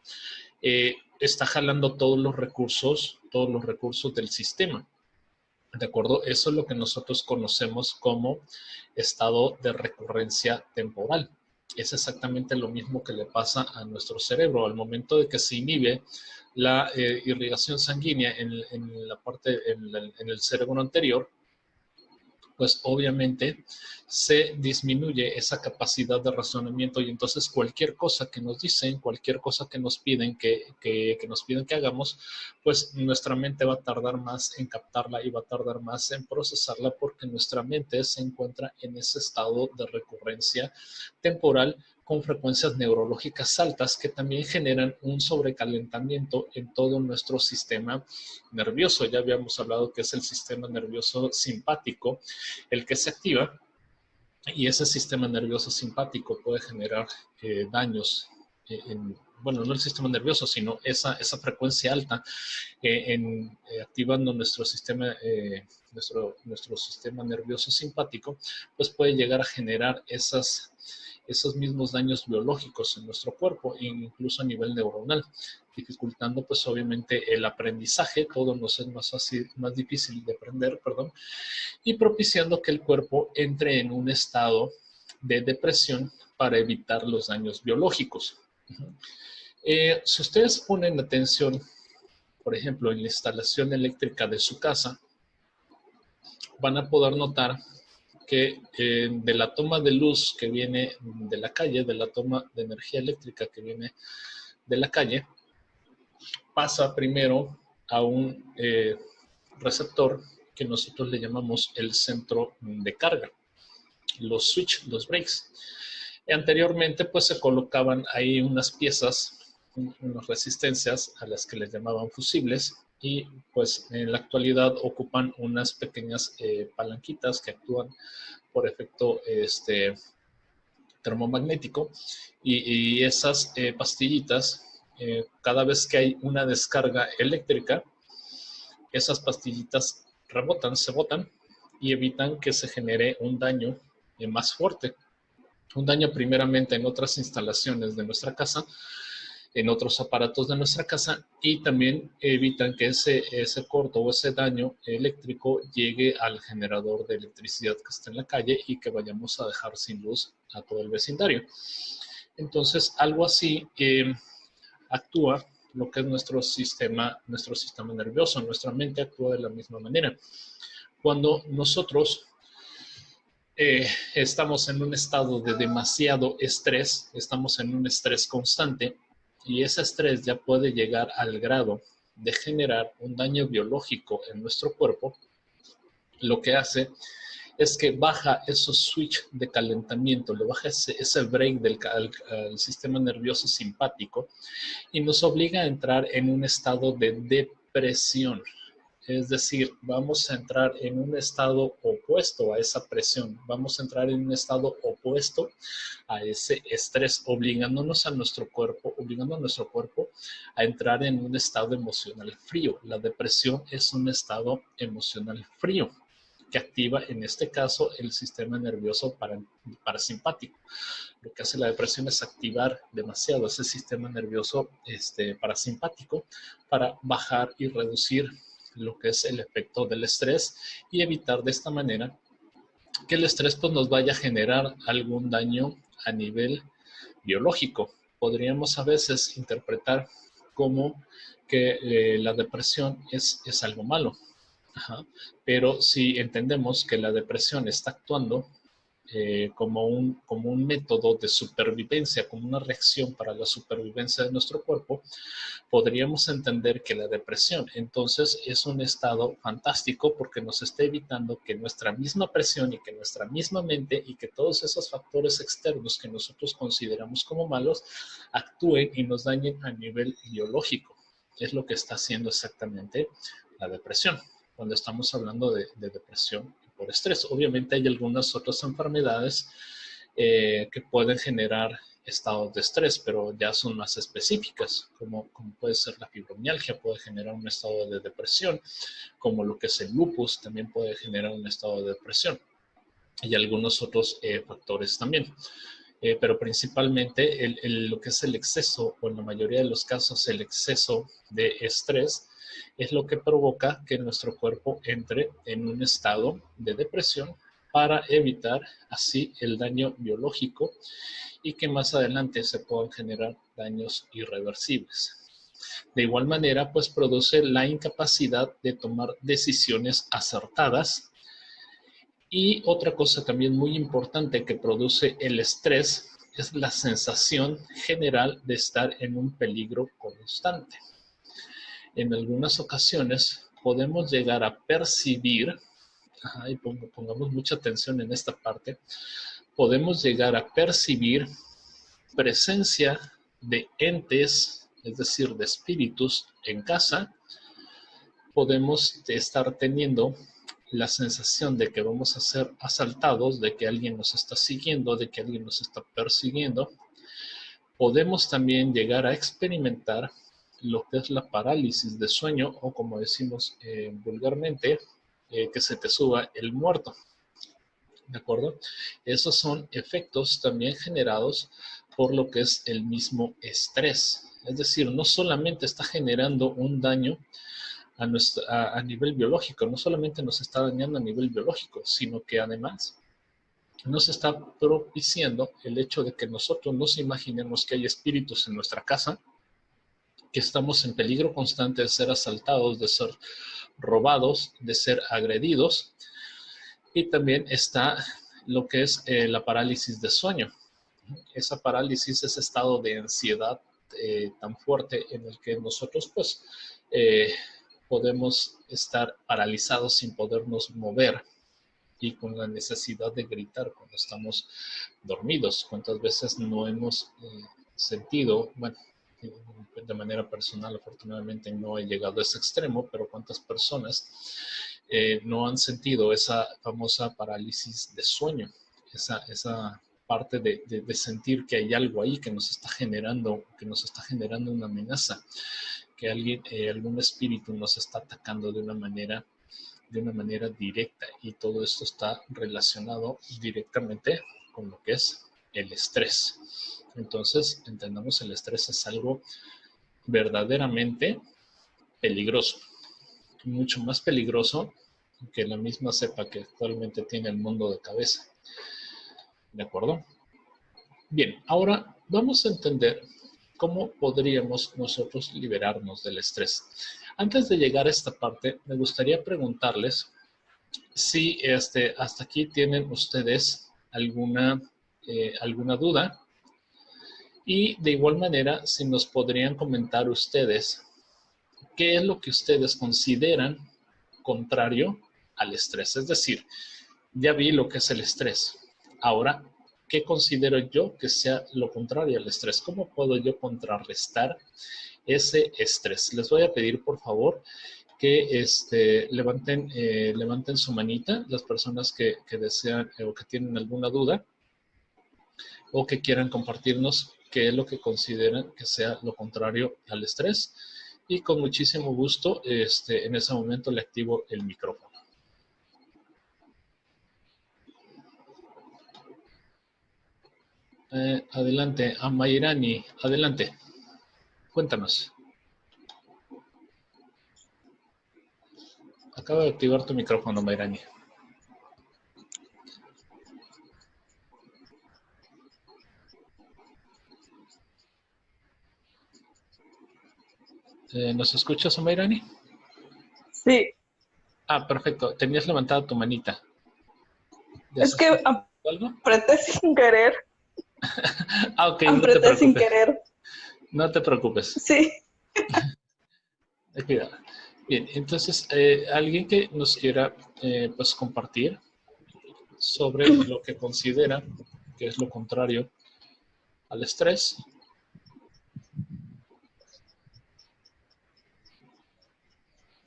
Está jalando todos los recursos del sistema. ¿De acuerdo? Eso es lo que nosotros conocemos como estado de recurrencia temporal. Es exactamente lo mismo que le pasa a nuestro cerebro. Al momento de que se inhibe la irrigación sanguínea en el cerebro anterior, pues obviamente se disminuye esa capacidad de razonamiento, y entonces cualquier cosa que nos dicen, cualquier cosa que nos piden que nos piden que hagamos, pues nuestra mente va a tardar más en captarla y va a tardar más en procesarla, porque nuestra mente se encuentra en ese estado de recurrencia temporal con frecuencias neurológicas altas, que también generan un sobrecalentamiento en todo nuestro sistema nervioso. Ya habíamos hablado que es el sistema nervioso simpático el que se activa, y ese sistema nervioso simpático puede generar daños bueno, no el sistema nervioso, sino esa frecuencia alta activando nuestro sistema, nuestro sistema nervioso simpático, pues puede llegar a generar esos mismos daños biológicos en nuestro cuerpo, incluso a nivel neuronal, dificultando pues obviamente el aprendizaje, todo nos es más fácil, más difícil de aprender, perdón, y propiciando que el cuerpo entre en un estado de depresión para evitar los daños biológicos. Si ustedes ponen atención, por ejemplo, en la instalación eléctrica de su casa, van a poder notar que de la toma de luz que viene de la calle, de la toma de energía eléctrica que viene de la calle, pasa primero a un receptor que nosotros le llamamos el centro de carga, los switch, los breaks. Anteriormente pues se colocaban ahí unas piezas, unas resistencias a las que les llamaban fusibles, y pues en la actualidad ocupan unas pequeñas palanquitas que actúan por efecto termomagnético, y esas pastillitas, cada vez que hay una descarga eléctrica, esas pastillitas rebotan, se botan y evitan que se genere un daño más fuerte. Un daño primeramente en otras instalaciones de nuestra casa, en otros aparatos de nuestra casa, y también evitan que ese corto o ese daño eléctrico llegue al generador de electricidad que está en la calle y que vayamos a dejar sin luz a todo el vecindario. Entonces, algo así actúa lo que es nuestro sistema nervioso. Nuestra mente actúa de la misma manera. Cuando nosotros estamos en un estado de demasiado estrés, estamos en un estrés constante, y ese estrés ya puede llegar al grado de generar un daño biológico en nuestro cuerpo. Lo que hace es que baja esos switch de calentamiento, le baja ese break al sistema nervioso simpático, y nos obliga a entrar en un estado de depresión. Es decir, vamos a entrar en un estado opuesto a esa presión, vamos a entrar en un estado opuesto a ese estrés, obligando a nuestro cuerpo a entrar en un estado emocional frío. La depresión es un estado emocional frío que activa, en este caso, el sistema nervioso parasimpático. Lo que hace la depresión es activar demasiado ese sistema nervioso parasimpático para bajar y reducir lo que es el efecto del estrés, y evitar de esta manera que el estrés pues nos vaya a generar algún daño a nivel biológico. Podríamos a veces interpretar como que la depresión es algo malo. Ajá. Pero si entendemos que la depresión está actuando como un método de supervivencia, como una reacción para la supervivencia de nuestro cuerpo, podríamos entender que la depresión entonces es un estado fantástico, porque nos está evitando que nuestra misma presión y que nuestra misma mente y que todos esos factores externos que nosotros consideramos como malos actúen y nos dañen a nivel biológico. Es lo que está haciendo exactamente la depresión cuando estamos hablando de depresión por estrés. Obviamente hay algunas otras enfermedades que pueden generar estados de estrés, pero ya son más específicas, como puede ser la fibromialgia, puede generar un estado de depresión, como lo que es el lupus, también puede generar un estado de depresión, y algunos otros factores también. Pero principalmente lo que es el exceso, o en la mayoría de los casos el exceso de estrés, es lo que provoca que nuestro cuerpo entre en un estado de depresión, para evitar así el daño biológico y que más adelante se puedan generar daños irreversibles. De igual manera, pues produce la incapacidad de tomar decisiones acertadas. Y otra cosa también muy importante que produce el estrés es la sensación general de estar en un peligro constante. En algunas ocasiones podemos llegar a percibir, y pongamos mucha atención en esta parte, podemos llegar a percibir presencia de entes, es decir, de espíritus en casa. Podemos estar teniendo la sensación de que vamos a ser asaltados, de que alguien nos está siguiendo, de que alguien nos está persiguiendo. podemos también llegar a experimentar lo que es la parálisis de sueño o como decimos vulgarmente, que se te suba el muerto. ¿De acuerdo? Esos son efectos también generados por lo que es el mismo estrés. Es decir, no solamente está generando un daño a nivel biológico, no solamente nos está dañando a nivel biológico, sino que además nos está propiciando el hecho de que nosotros nos imaginemos que hay espíritus en nuestra casa, que estamos en peligro constante de ser asaltados, de ser robados, de ser agredidos. Y también está lo que es la parálisis de sueño. Esa parálisis, ese estado de ansiedad tan fuerte en el que nosotros pues podemos estar paralizados sin podernos mover y con la necesidad de gritar cuando estamos dormidos. ¿Cuántas veces no hemos sentido, bueno, de manera personal afortunadamente no he llegado a ese extremo, pero cuántas personas no han sentido esa famosa parálisis de sueño, esa parte de sentir que hay algo ahí que nos está generando una amenaza, que alguien, algún espíritu nos está atacando de una manera directa, y todo esto está relacionado directamente con lo que es el estrés. Entonces, entendamos, el estrés es algo verdaderamente peligroso, mucho más peligroso que la misma cepa que actualmente tiene el mundo de cabeza. ¿De acuerdo? Bien, ahora vamos a entender cómo podríamos nosotros liberarnos del estrés. Antes de llegar a esta parte, me gustaría preguntarles si hasta aquí tienen ustedes alguna duda, y de igual manera si nos podrían comentar ustedes qué es lo que ustedes consideran contrario al estrés. Es decir, ya vi lo que es el estrés. Ahora, ¿qué considero yo que sea lo contrario al estrés? ¿Cómo puedo yo contrarrestar ese estrés? Les voy a pedir, por favor, que levanten su manita las personas que desean o que tienen alguna duda o que quieran compartirnos qué es lo que consideran que sea lo contrario al estrés. Y con muchísimo gusto, en ese momento le activo el micrófono. Adelante, Amairani, adelante. Cuéntanos. Acaba de activar tu micrófono, Amairani. ¿Nos escuchas, Amairani?
Sí.
Ah, perfecto. Tenías levantada tu manita.
Es que
algo?
apreté sin querer.
Ah, ok, no te
Apreté
preocupes.
sin querer.
No te preocupes.
Sí.
Cuidado. Bien, entonces, alguien que nos quiera pues compartir sobre lo que considera que es lo contrario al estrés.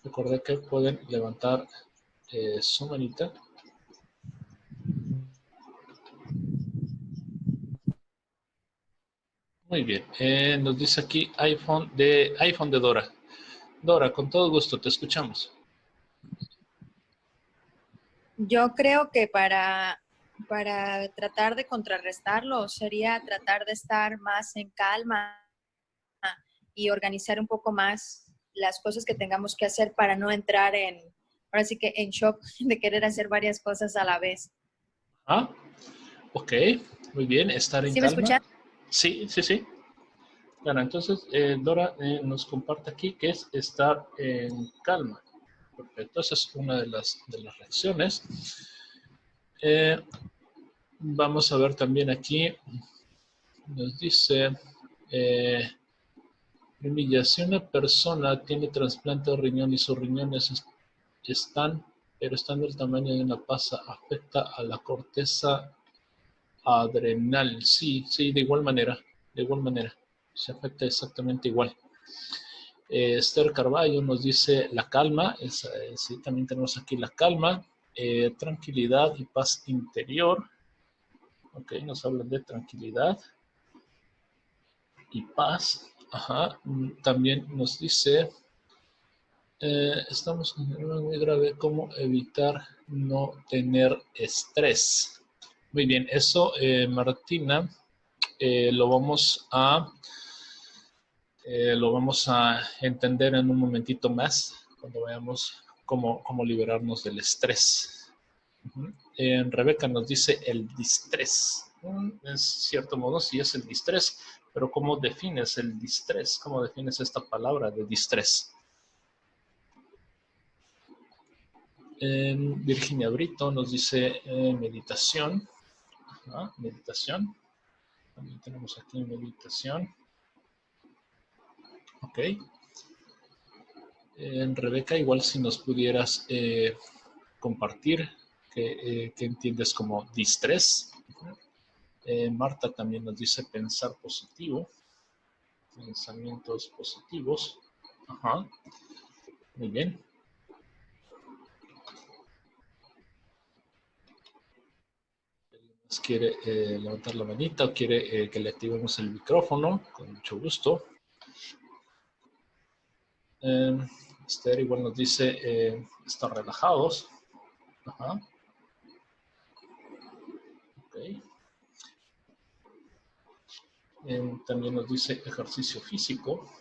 Recuerden que pueden levantar su manita. Muy bien. Nos dice aquí iPhone de Dora. Dora, con todo gusto, te escuchamos.
Yo creo que para tratar de contrarrestarlo sería tratar de estar más en calma y organizar un poco más las cosas que tengamos que hacer para no entrar ahora sí que en shock de querer hacer varias cosas a la vez.
Ah, ok, muy bien, estar en
¿Sí me
calma.
escuchan?
Sí, sí, sí. Claro, entonces Dora nos comparte aquí que es estar en calma. Perfecto, esa es una de las reacciones. Vamos a ver también aquí, nos dice, si una persona tiene trasplante de riñón y sus riñones están del tamaño de una pasa, afecta a la corteza adrenal. Sí, sí, de igual manera, se afecta exactamente igual. Esther Carballo nos dice la calma, sí, también tenemos aquí la calma, tranquilidad y paz interior. Ok, nos hablan de tranquilidad. y paz. Ajá. También nos dice, estamos en un problema muy grave, ¿cómo evitar no tener estrés? Muy bien, eso, Martina, lo vamos a entender en un momentito más, cuando veamos cómo liberarnos del estrés. Rebeca nos dice el distrés. En cierto modo sí es el distrés, pero ¿cómo defines el distrés? ¿Cómo defines esta palabra de distrés? Virginia Brito nos dice meditación. Ajá, meditación. También tenemos aquí meditación. Ok. Rebeca, igual si nos pudieras compartir qué entiendes como distrés. Marta también nos dice pensar positivo. Pensamientos positivos. Ajá. Muy bien. ¿Quiere levantar la manita o quiere que le activemos el micrófono? Con mucho gusto. Esther igual nos dice estar relajados. Ajá. Ok. También nos dice ejercicio físico.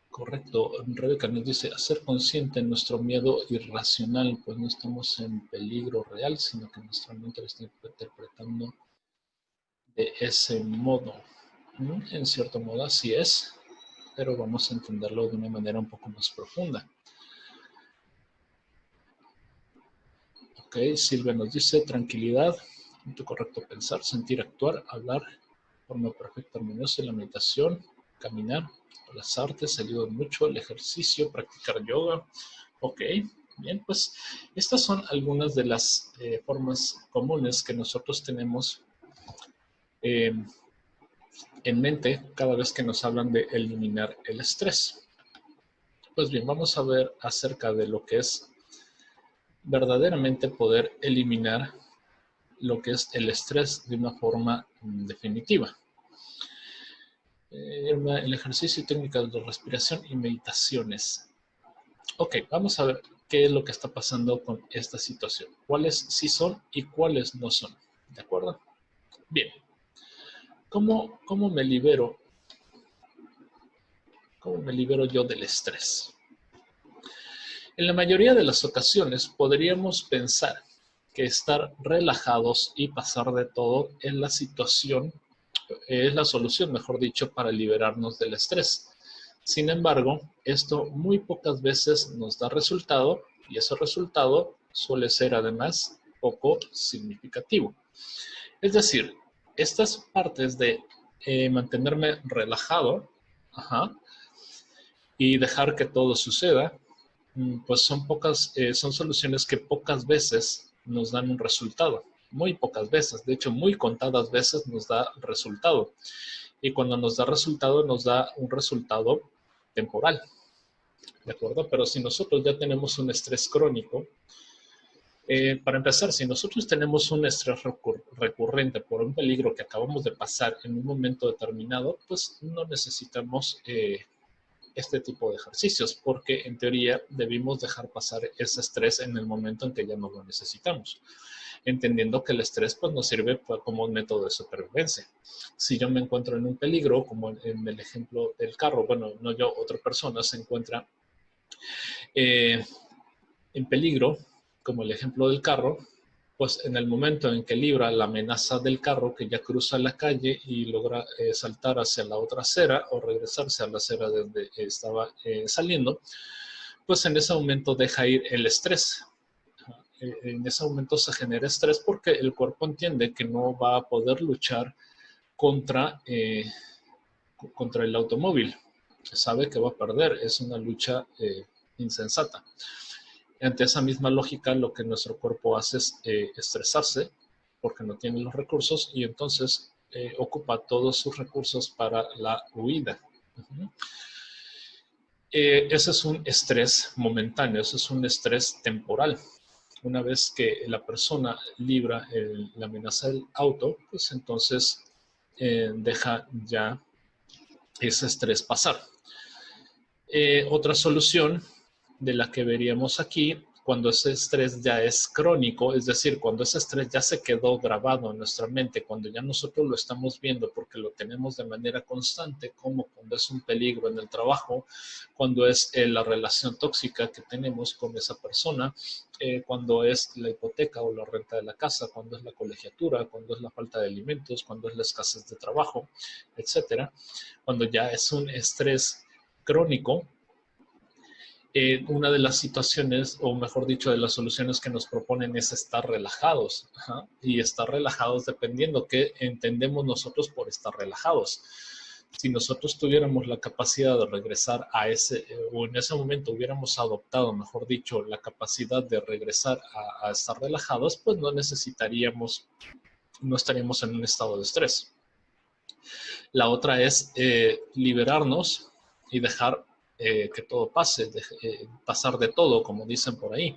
Correcto. Rebeca nos dice hacer consciente nuestro miedo irracional, pues no estamos en peligro real, sino que nuestra mente lo está interpretando de ese modo. En cierto modo así es, pero vamos a entenderlo de una manera un poco más profunda. Ok, Silvia nos dice tranquilidad, punto correcto pensar, sentir, actuar, hablar, forma perfecta, armoniosa, la meditación, caminar, las artes, ayudan mucho, el ejercicio, practicar yoga. Ok, bien, pues estas son algunas de las formas comunes que nosotros tenemos en mente cada vez que nos hablan de eliminar el estrés. Pues bien, vamos a ver acerca de lo que es verdaderamente poder eliminar lo que es el estrés de una forma definitiva. El ejercicio y técnicas de respiración y meditaciones. Ok, vamos a ver qué es lo que está pasando con esta situación. ¿Cuáles sí son y cuáles no son? ¿De acuerdo? Bien. ¿Cómo me libero? ¿Cómo me libero yo del estrés? En la mayoría de las ocasiones podríamos pensar que estar relajados y pasar de todo es la situación, es la solución, mejor dicho, para liberarnos del estrés. Sin embargo, esto muy pocas veces nos da resultado y ese resultado suele ser además poco significativo. Es decir, estas partes de mantenerme relajado, y dejar que todo suceda, pues son soluciones que pocas veces nos dan un resultado. Muy pocas veces, de hecho muy contadas veces nos da resultado. Y cuando nos da un resultado temporal, ¿de acuerdo? Pero si nosotros ya tenemos un estrés crónico, para empezar, si nosotros tenemos un estrés recurrente por un peligro que acabamos de pasar en un momento determinado, pues no necesitamos este tipo de ejercicios, porque en teoría debimos dejar pasar ese estrés en el momento en que ya no lo necesitamos, entendiendo que el estrés pues, nos sirve como un método de supervivencia. Si yo me encuentro en un peligro, como en el ejemplo del carro, bueno, no yo, otra persona se encuentra en peligro, como el ejemplo del carro, pues en el momento en que libra la amenaza del carro que ya cruza la calle y logra saltar hacia la otra acera o regresarse a la acera de donde estaba saliendo, pues en ese momento deja ir el estrés. En ese momento se genera estrés porque el cuerpo entiende que no va a poder luchar contra el automóvil. Sabe que va a perder, es una lucha insensata. Ante esa misma lógica, lo que nuestro cuerpo hace es estresarse porque no tiene los recursos y entonces ocupa todos sus recursos para la huida. Ese es un estrés momentáneo, ese es un estrés temporal. Una vez que la persona libra la amenaza del auto, pues entonces deja ya ese estrés pasar. Otra solución de la que veríamos aquí, cuando ese estrés ya es crónico, es decir, cuando ese estrés ya se quedó grabado en nuestra mente, cuando ya nosotros lo estamos viendo porque lo tenemos de manera constante, como cuando es un peligro en el trabajo, cuando es la relación tóxica que tenemos con esa persona, cuando es la hipoteca o la renta de la casa, cuando es la colegiatura, cuando es la falta de alimentos, cuando es la escasez de trabajo, etcétera. Cuando ya es un estrés crónico, una de las situaciones, o mejor dicho, de las soluciones que nos proponen es estar relajados. Ajá. Y estar relajados dependiendo qué entendemos nosotros por estar relajados. Si nosotros tuviéramos la capacidad de regresar a ese, o en ese momento hubiéramos adoptado, mejor dicho, la capacidad de regresar a estar relajados, pues no necesitaríamos, no estaríamos en un estado de estrés. La otra es liberarnos y dejar que todo pase, pasar de todo, como dicen por ahí.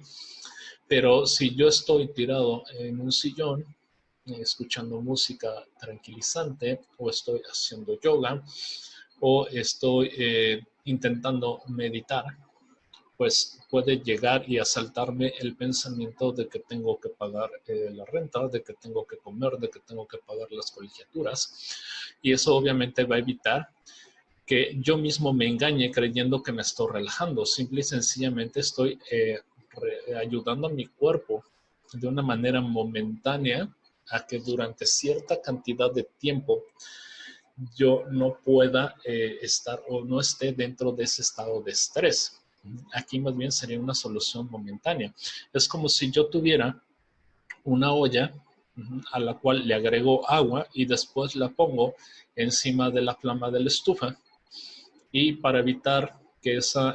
Pero si yo estoy tirado en un sillón, escuchando música tranquilizante, o estoy haciendo yoga, o estoy intentando meditar, pues puede llegar y asaltarme el pensamiento de que tengo que pagar la renta, de que tengo que comer, de que tengo que pagar las colegiaturas. Y eso obviamente va a evitar que yo mismo me engañe creyendo que me estoy relajando. Simple y sencillamente estoy ayudando a mi cuerpo de una manera momentánea a que durante cierta cantidad de tiempo yo no pueda estar o no esté dentro de ese estado de estrés. Aquí más bien sería una solución momentánea. Es como si yo tuviera una olla a la cual le agrego agua y después la pongo encima de la flama de la estufa. Y para evitar que esa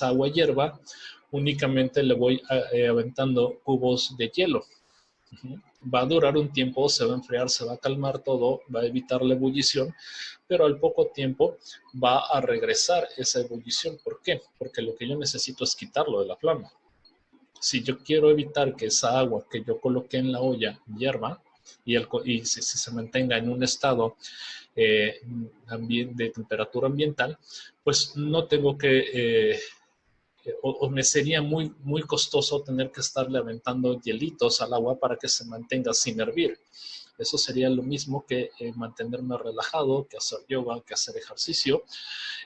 agua hierva, únicamente le voy aventando cubos de hielo. Va a durar un tiempo, se va a enfriar, se va a calmar todo, va a evitar la ebullición, pero al poco tiempo va a regresar esa ebullición. ¿Por qué? Porque lo que yo necesito es quitarlo de la flama. Si yo quiero evitar que esa agua que yo coloqué en la olla hierva y si se mantenga en un estado de temperatura ambiental, pues no tengo que, o me sería muy, muy costoso tener que estarle aventando hielitos al agua para que se mantenga sin hervir. Eso sería lo mismo que mantenerme relajado, que hacer yoga, que hacer ejercicio,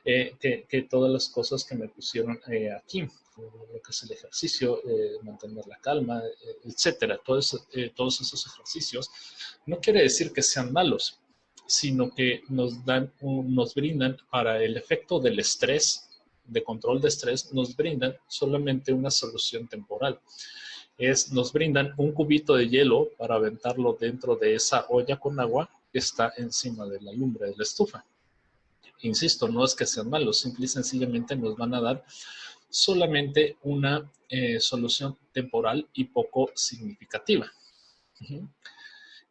que todas las cosas que me pusieron aquí, lo que es el ejercicio, mantener la calma, etcétera. Todos esos ejercicios no quiere decir que sean malos, sino que nos brindan para el efecto del estrés, de control de estrés, nos brindan solamente una solución temporal. Nos brindan un cubito de hielo para aventarlo dentro de esa olla con agua que está encima de la lumbre de la estufa. Insisto, no es que sean malos, simple y sencillamente nos van a dar solamente una solución temporal y poco significativa.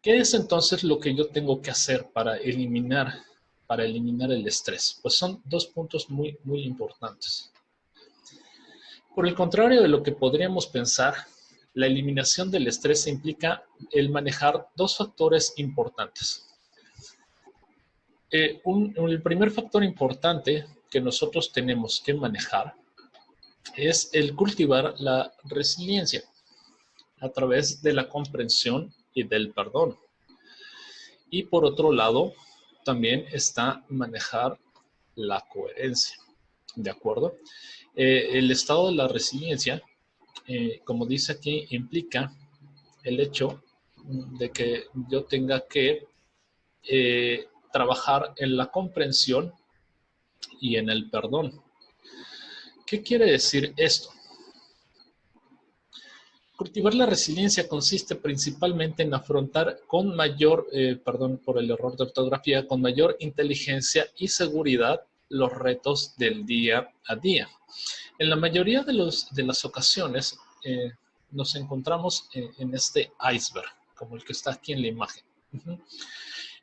¿Qué es entonces lo que yo tengo que hacer para eliminar el estrés? Pues son dos puntos muy, muy importantes. Por el contrario de lo que podríamos pensar, la eliminación del estrés implica el manejar dos factores importantes. El primer factor importante que nosotros tenemos que manejar es el cultivar la resiliencia a través de la comprensión y del perdón. Y por otro lado, también está manejar la coherencia, ¿de acuerdo? El estado de la resiliencia, como dice aquí, implica el hecho de que yo tenga que trabajar en la comprensión y en el perdón. ¿Qué quiere decir esto? Cultivar la resiliencia consiste principalmente en afrontar con mayor, perdón por el error de ortografía, con mayor inteligencia y seguridad los retos del día a día. En la mayoría de las ocasiones nos encontramos en este iceberg, como el que está aquí en la imagen.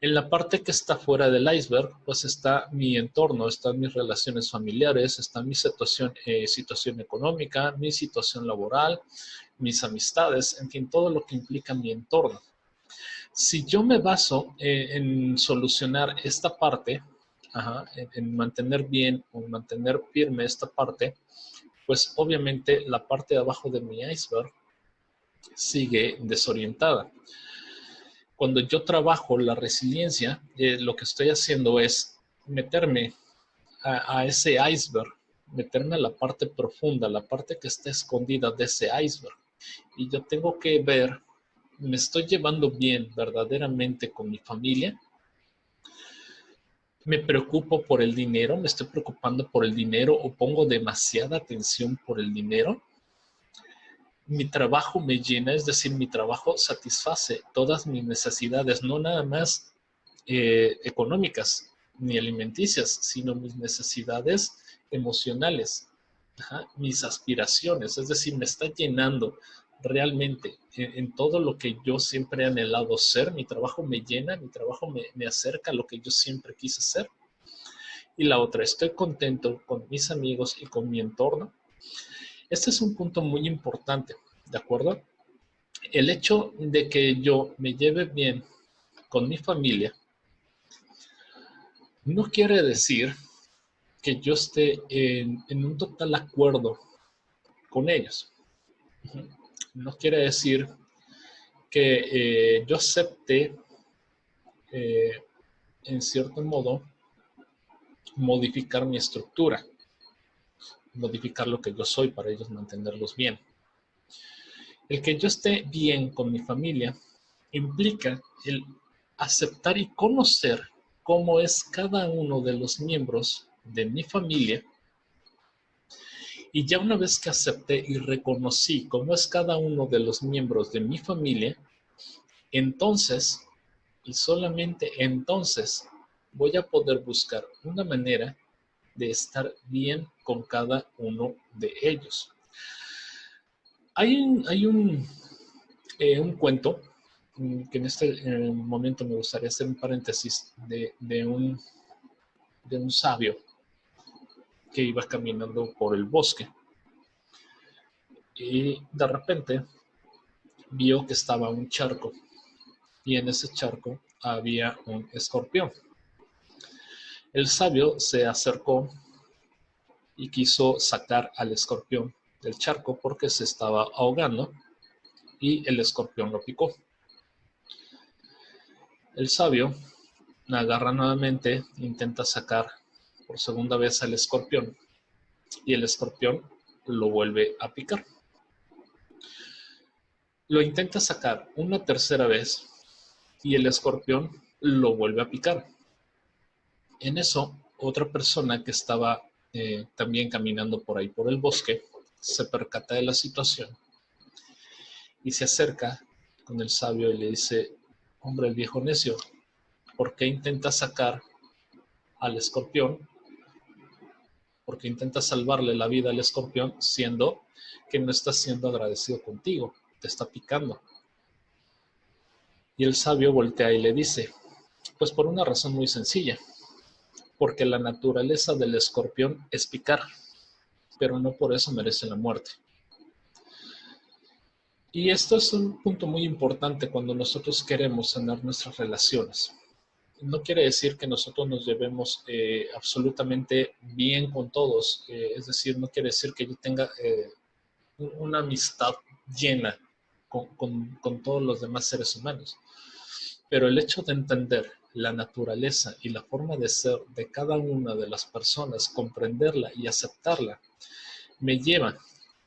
En la parte que está fuera del iceberg, pues está mi entorno, están mis relaciones familiares, está mi situación económica, mi situación laboral, mis amistades, en fin, todo lo que implica mi entorno. Si yo me baso en solucionar esta parte, en mantener bien o mantener firme esta parte, pues obviamente la parte de abajo de mi iceberg sigue desorientada. Cuando yo trabajo la resiliencia, lo que estoy haciendo es meterme a ese iceberg, meterme a la parte profunda, la parte que está escondida de ese iceberg. Y yo tengo que ver, ¿me estoy llevando bien verdaderamente con mi familia? ¿Me preocupo por el dinero? ¿Me estoy preocupando por el dinero o pongo demasiada atención por el dinero? Mi trabajo me llena, es decir, mi trabajo satisface todas mis necesidades, no nada más económicas ni alimenticias, sino mis necesidades emocionales, mis aspiraciones, es decir, me está llenando realmente en todo lo que yo siempre he anhelado ser. Mi trabajo me llena, mi trabajo me acerca a lo que yo siempre quise ser. Y la otra, estoy contento con mis amigos y con mi entorno. Este es un punto muy importante, ¿de acuerdo? El hecho de que yo me lleve bien con mi familia no quiere decir que yo esté en un total acuerdo con ellos. No quiere decir que yo acepte, en cierto modo, modificar mi estructura, modificar lo que yo soy para ellos mantenerlos bien. El que yo esté bien con mi familia implica el aceptar y conocer cómo es cada uno de los miembros de mi familia. Y ya una vez que acepté y reconocí cómo es cada uno de los miembros de mi familia, entonces, y solamente entonces, voy a poder buscar una manera de estar bien con cada uno de ellos. Hay un cuento que en este momento me gustaría hacer un paréntesis de un sabio que iba caminando por el bosque y de repente vio que estaba un charco y en ese charco había un escorpión. El sabio se acercó y quiso sacar al escorpión del charco porque se estaba ahogando y el escorpión lo picó. El sabio agarra nuevamente, intenta sacar por segunda vez al escorpión y el escorpión lo vuelve a picar. Lo intenta sacar una tercera vez y el escorpión lo vuelve a picar. En eso, otra persona que estaba también caminando por ahí por el bosque se percata de la situación y se acerca con el sabio y le dice: hombre, el viejo necio, ¿por qué intentas sacar al escorpión? ¿Por qué intentas salvarle la vida al escorpión siendo que no está siendo agradecido contigo? Te está picando. Y el sabio voltea y le dice: pues por una razón muy sencilla, porque la naturaleza del escorpión es picar, pero no por eso merece la muerte. Y esto es un punto muy importante cuando nosotros queremos sanar nuestras relaciones. No quiere decir que nosotros nos llevemos absolutamente bien con todos, es decir, no quiere decir que yo tenga una amistad llena con todos los demás seres humanos. Pero el hecho de entender la naturaleza y la forma de ser de cada una de las personas, comprenderla y aceptarla, me lleva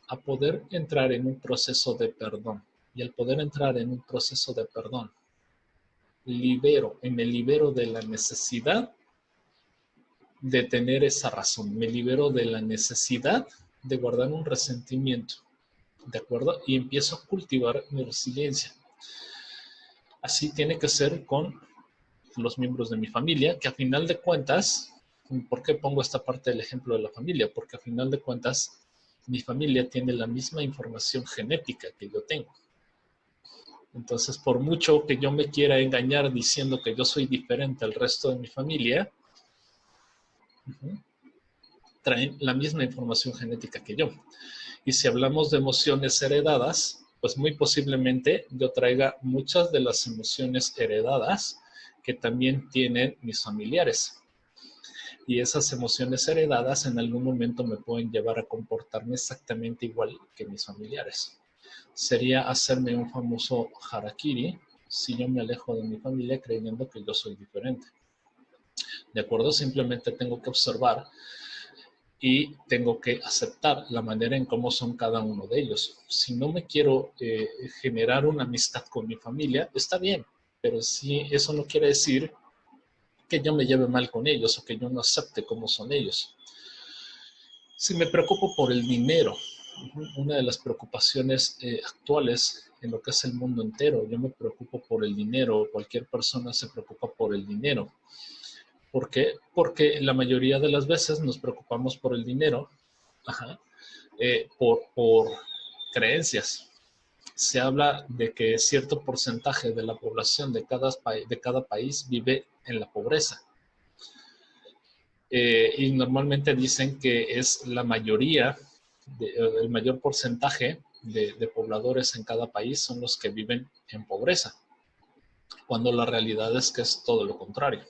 a poder entrar en un proceso de perdón. Y al poder entrar en un proceso de perdón, me libero de la necesidad de tener esa razón, me libero de la necesidad de guardar un resentimiento, ¿de acuerdo? Y empiezo a cultivar mi resiliencia. Así tiene que ser con los miembros de mi familia, que a final de cuentas, ¿por qué pongo esta parte del ejemplo de la familia? Porque a final de cuentas, mi familia tiene la misma información genética que yo tengo. Entonces, por mucho que yo me quiera engañar diciendo que yo soy diferente al resto de mi familia, traen la misma información genética que yo. Y si hablamos de emociones heredadas, pues muy posiblemente yo traiga muchas de las emociones heredadas que también tienen mis familiares. Y esas emociones heredadas en algún momento me pueden llevar a comportarme exactamente igual que mis familiares. Sería hacerme un famoso harakiri si yo me alejo de mi familia creyendo que yo soy diferente. ¿De acuerdo? Simplemente tengo que observar y tengo que aceptar la manera en cómo son cada uno de ellos. Si no me quiero generar una amistad con mi familia, está bien, pero si eso no quiere decir que yo me lleve mal con ellos o que yo no acepte cómo son ellos. Si me preocupo por el dinero, una de las preocupaciones actuales en lo que es el mundo entero, yo me preocupo por el dinero, cualquier persona se preocupa por el dinero. ¿Por qué? Porque la mayoría de las veces nos preocupamos por el dinero, por creencias. Se habla de que cierto porcentaje de la población de cada país vive en la pobreza. Y normalmente dicen que es la mayoría, el mayor porcentaje de pobladores en cada país son los que viven en pobreza, cuando la realidad es que es todo lo contrario.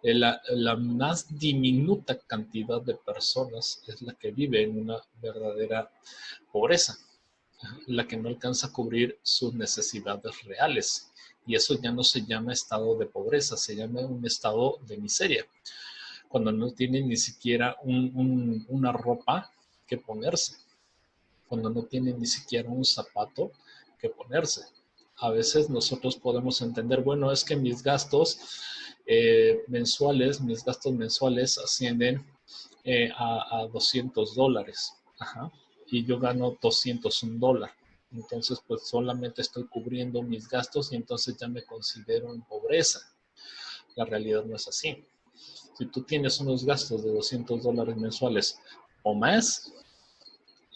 La más diminuta cantidad de personas es la que vive en una verdadera pobreza, la que no alcanza a cubrir sus necesidades reales. Y eso ya no se llama estado de pobreza, se llama un estado de miseria, cuando no tienen ni siquiera una ropa que ponerse, cuando no tienen ni siquiera un zapato que ponerse. A veces nosotros podemos entender, bueno, es que mis gastos mensuales ascienden a $200. Y yo gano $201. Entonces, pues solamente estoy cubriendo mis gastos y entonces ya me considero en pobreza. La realidad no es así. Si tú tienes unos gastos de $200 mensuales o más,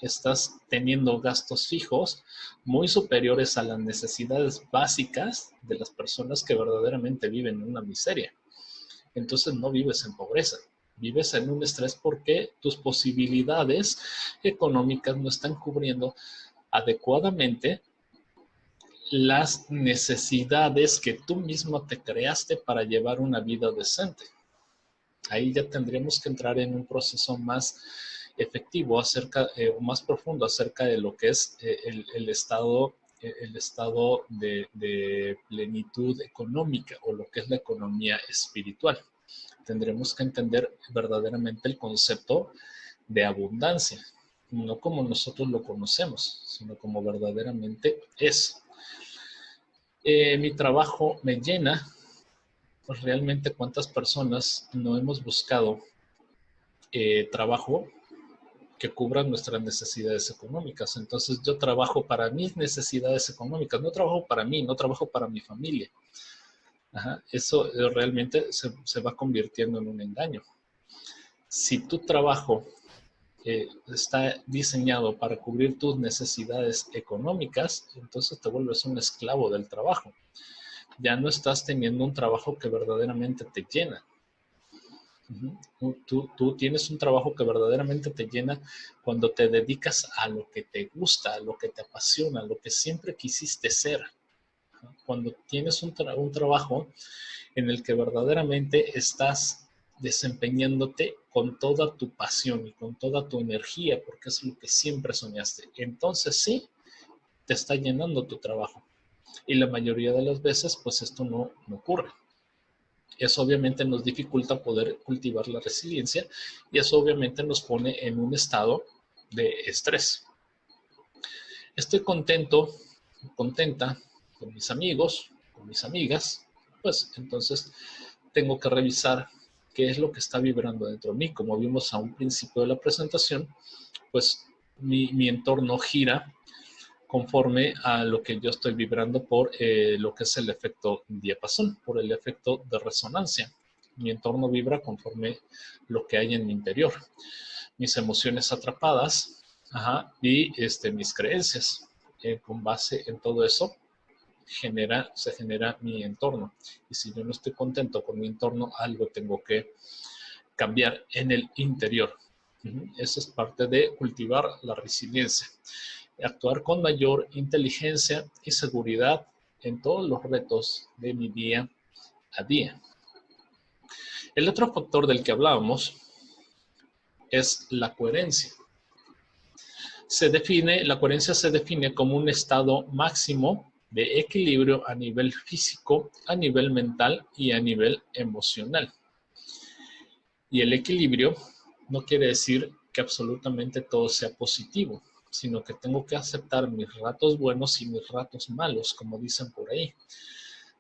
estás teniendo gastos fijos muy superiores a las necesidades básicas de las personas que verdaderamente viven en una miseria. Entonces no vives en pobreza, vives en un estrés porque tus posibilidades económicas no están cubriendo adecuadamente las necesidades que tú mismo te creaste para llevar una vida decente. Ahí ya tendríamos que entrar en un proceso más efectivo, más profundo acerca de lo que es el estado de plenitud económica o lo que es la economía espiritual. Tendremos que entender verdaderamente el concepto de abundancia, no como nosotros lo conocemos, sino como verdaderamente es. Mi trabajo me llena. Pues realmente cuántas personas no hemos buscado trabajo que cubran nuestras necesidades económicas. Entonces yo trabajo para mis necesidades económicas, no trabajo para mí, no trabajo para mi familia. Eso realmente se va convirtiendo en un engaño. Si tu trabajo está diseñado para cubrir tus necesidades económicas, entonces te vuelves un esclavo del trabajo. Ya no estás teniendo un trabajo que verdaderamente te llena. Tú tienes un trabajo que verdaderamente te llena cuando te dedicas a lo que te gusta, a lo que te apasiona, a lo que siempre quisiste ser. Cuando tienes un trabajo en el que verdaderamente estás desempeñándote con toda tu pasión y con toda tu energía, porque es lo que siempre soñaste, entonces sí, te está llenando tu trabajo. Y la mayoría de las veces, pues esto no ocurre. Eso obviamente nos dificulta poder cultivar la resiliencia y eso obviamente nos pone en un estado de estrés. Estoy contenta con mis amigos, con mis amigas, pues entonces tengo que revisar qué es lo que está vibrando dentro de mí. Como vimos a un principio de la presentación, pues mi entorno gira conforme a lo que yo estoy vibrando por lo que es el efecto diapasón, por el efecto de resonancia. Mi entorno vibra conforme lo que hay en mi interior. Mis emociones atrapadas y mis creencias. Con base en todo eso, se genera mi entorno. Y si yo no estoy contento con mi entorno, algo tengo que cambiar en el interior. Eso es parte de cultivar la resiliencia. Actuar con mayor inteligencia y seguridad en todos los retos de mi día a día. El otro factor del que hablábamos es la coherencia. La coherencia se define como un estado máximo de equilibrio a nivel físico, a nivel mental y a nivel emocional. Y el equilibrio no quiere decir que absolutamente todo sea positivo, sino que tengo que aceptar mis ratos buenos y mis ratos malos, como dicen por ahí.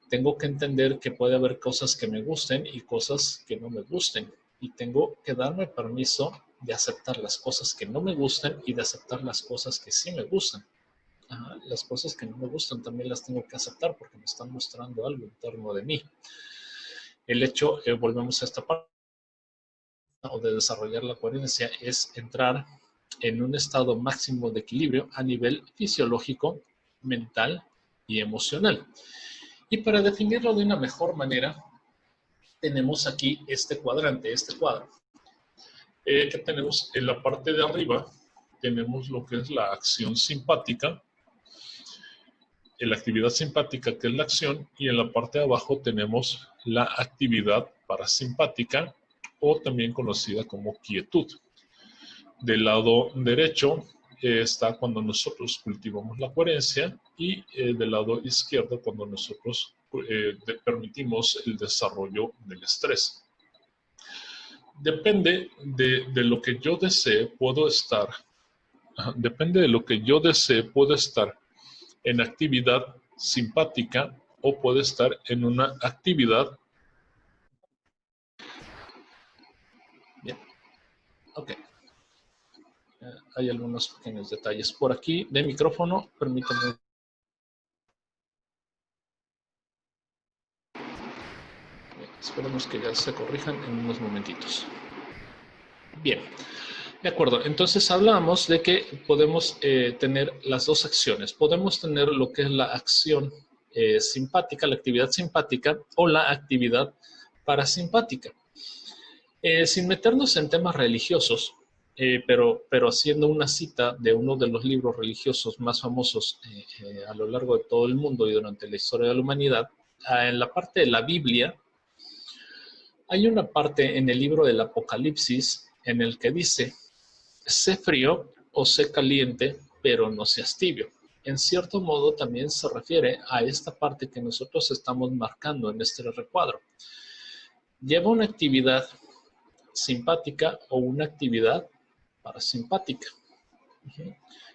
Tengo que entender que puede haber cosas que me gusten y cosas que no me gusten. Y tengo que darme permiso de aceptar las cosas que no me gustan y de aceptar las cosas que sí me gustan. Las cosas que no me gustan también las tengo que aceptar porque me están mostrando algo interno de mí. El hecho, volvemos a esta parte, o de desarrollar la coherencia, es entrar en un estado máximo de equilibrio a nivel fisiológico, mental y emocional. Y para definirlo de una mejor manera, tenemos aquí este cuadrante, este cuadro. Que tenemos en la parte de arriba, tenemos lo que es la acción simpática, la actividad simpática que es la acción, y en la parte de abajo tenemos la actividad parasimpática, o también conocida como quietud. Del lado derecho está cuando nosotros cultivamos la coherencia, y del lado izquierdo cuando nosotros permitimos el desarrollo del estrés. Depende de lo que yo desee, puedo estar. Depende de lo que yo desee, puedo estar en actividad simpática o puede estar en una actividad. Bien. Ok. Hay algunos pequeños detalles por aquí de micrófono. Permítanme. Bien, esperemos que ya se corrijan en unos momentitos. Bien. De acuerdo, entonces hablamos de que podemos tener las dos acciones. Podemos tener lo que es la acción simpática, la actividad simpática, o la actividad parasimpática. Sin meternos en temas religiosos, pero haciendo una cita de uno de los libros religiosos más famosos a lo largo de todo el mundo y durante la historia de la humanidad, en la parte de la Biblia, hay una parte en el libro del Apocalipsis en el que dice: sé frío o sé caliente, pero no seas tibio. En cierto modo también se refiere a esta parte que nosotros estamos marcando en este recuadro. Lleva una actividad simpática o una actividad parasimpática.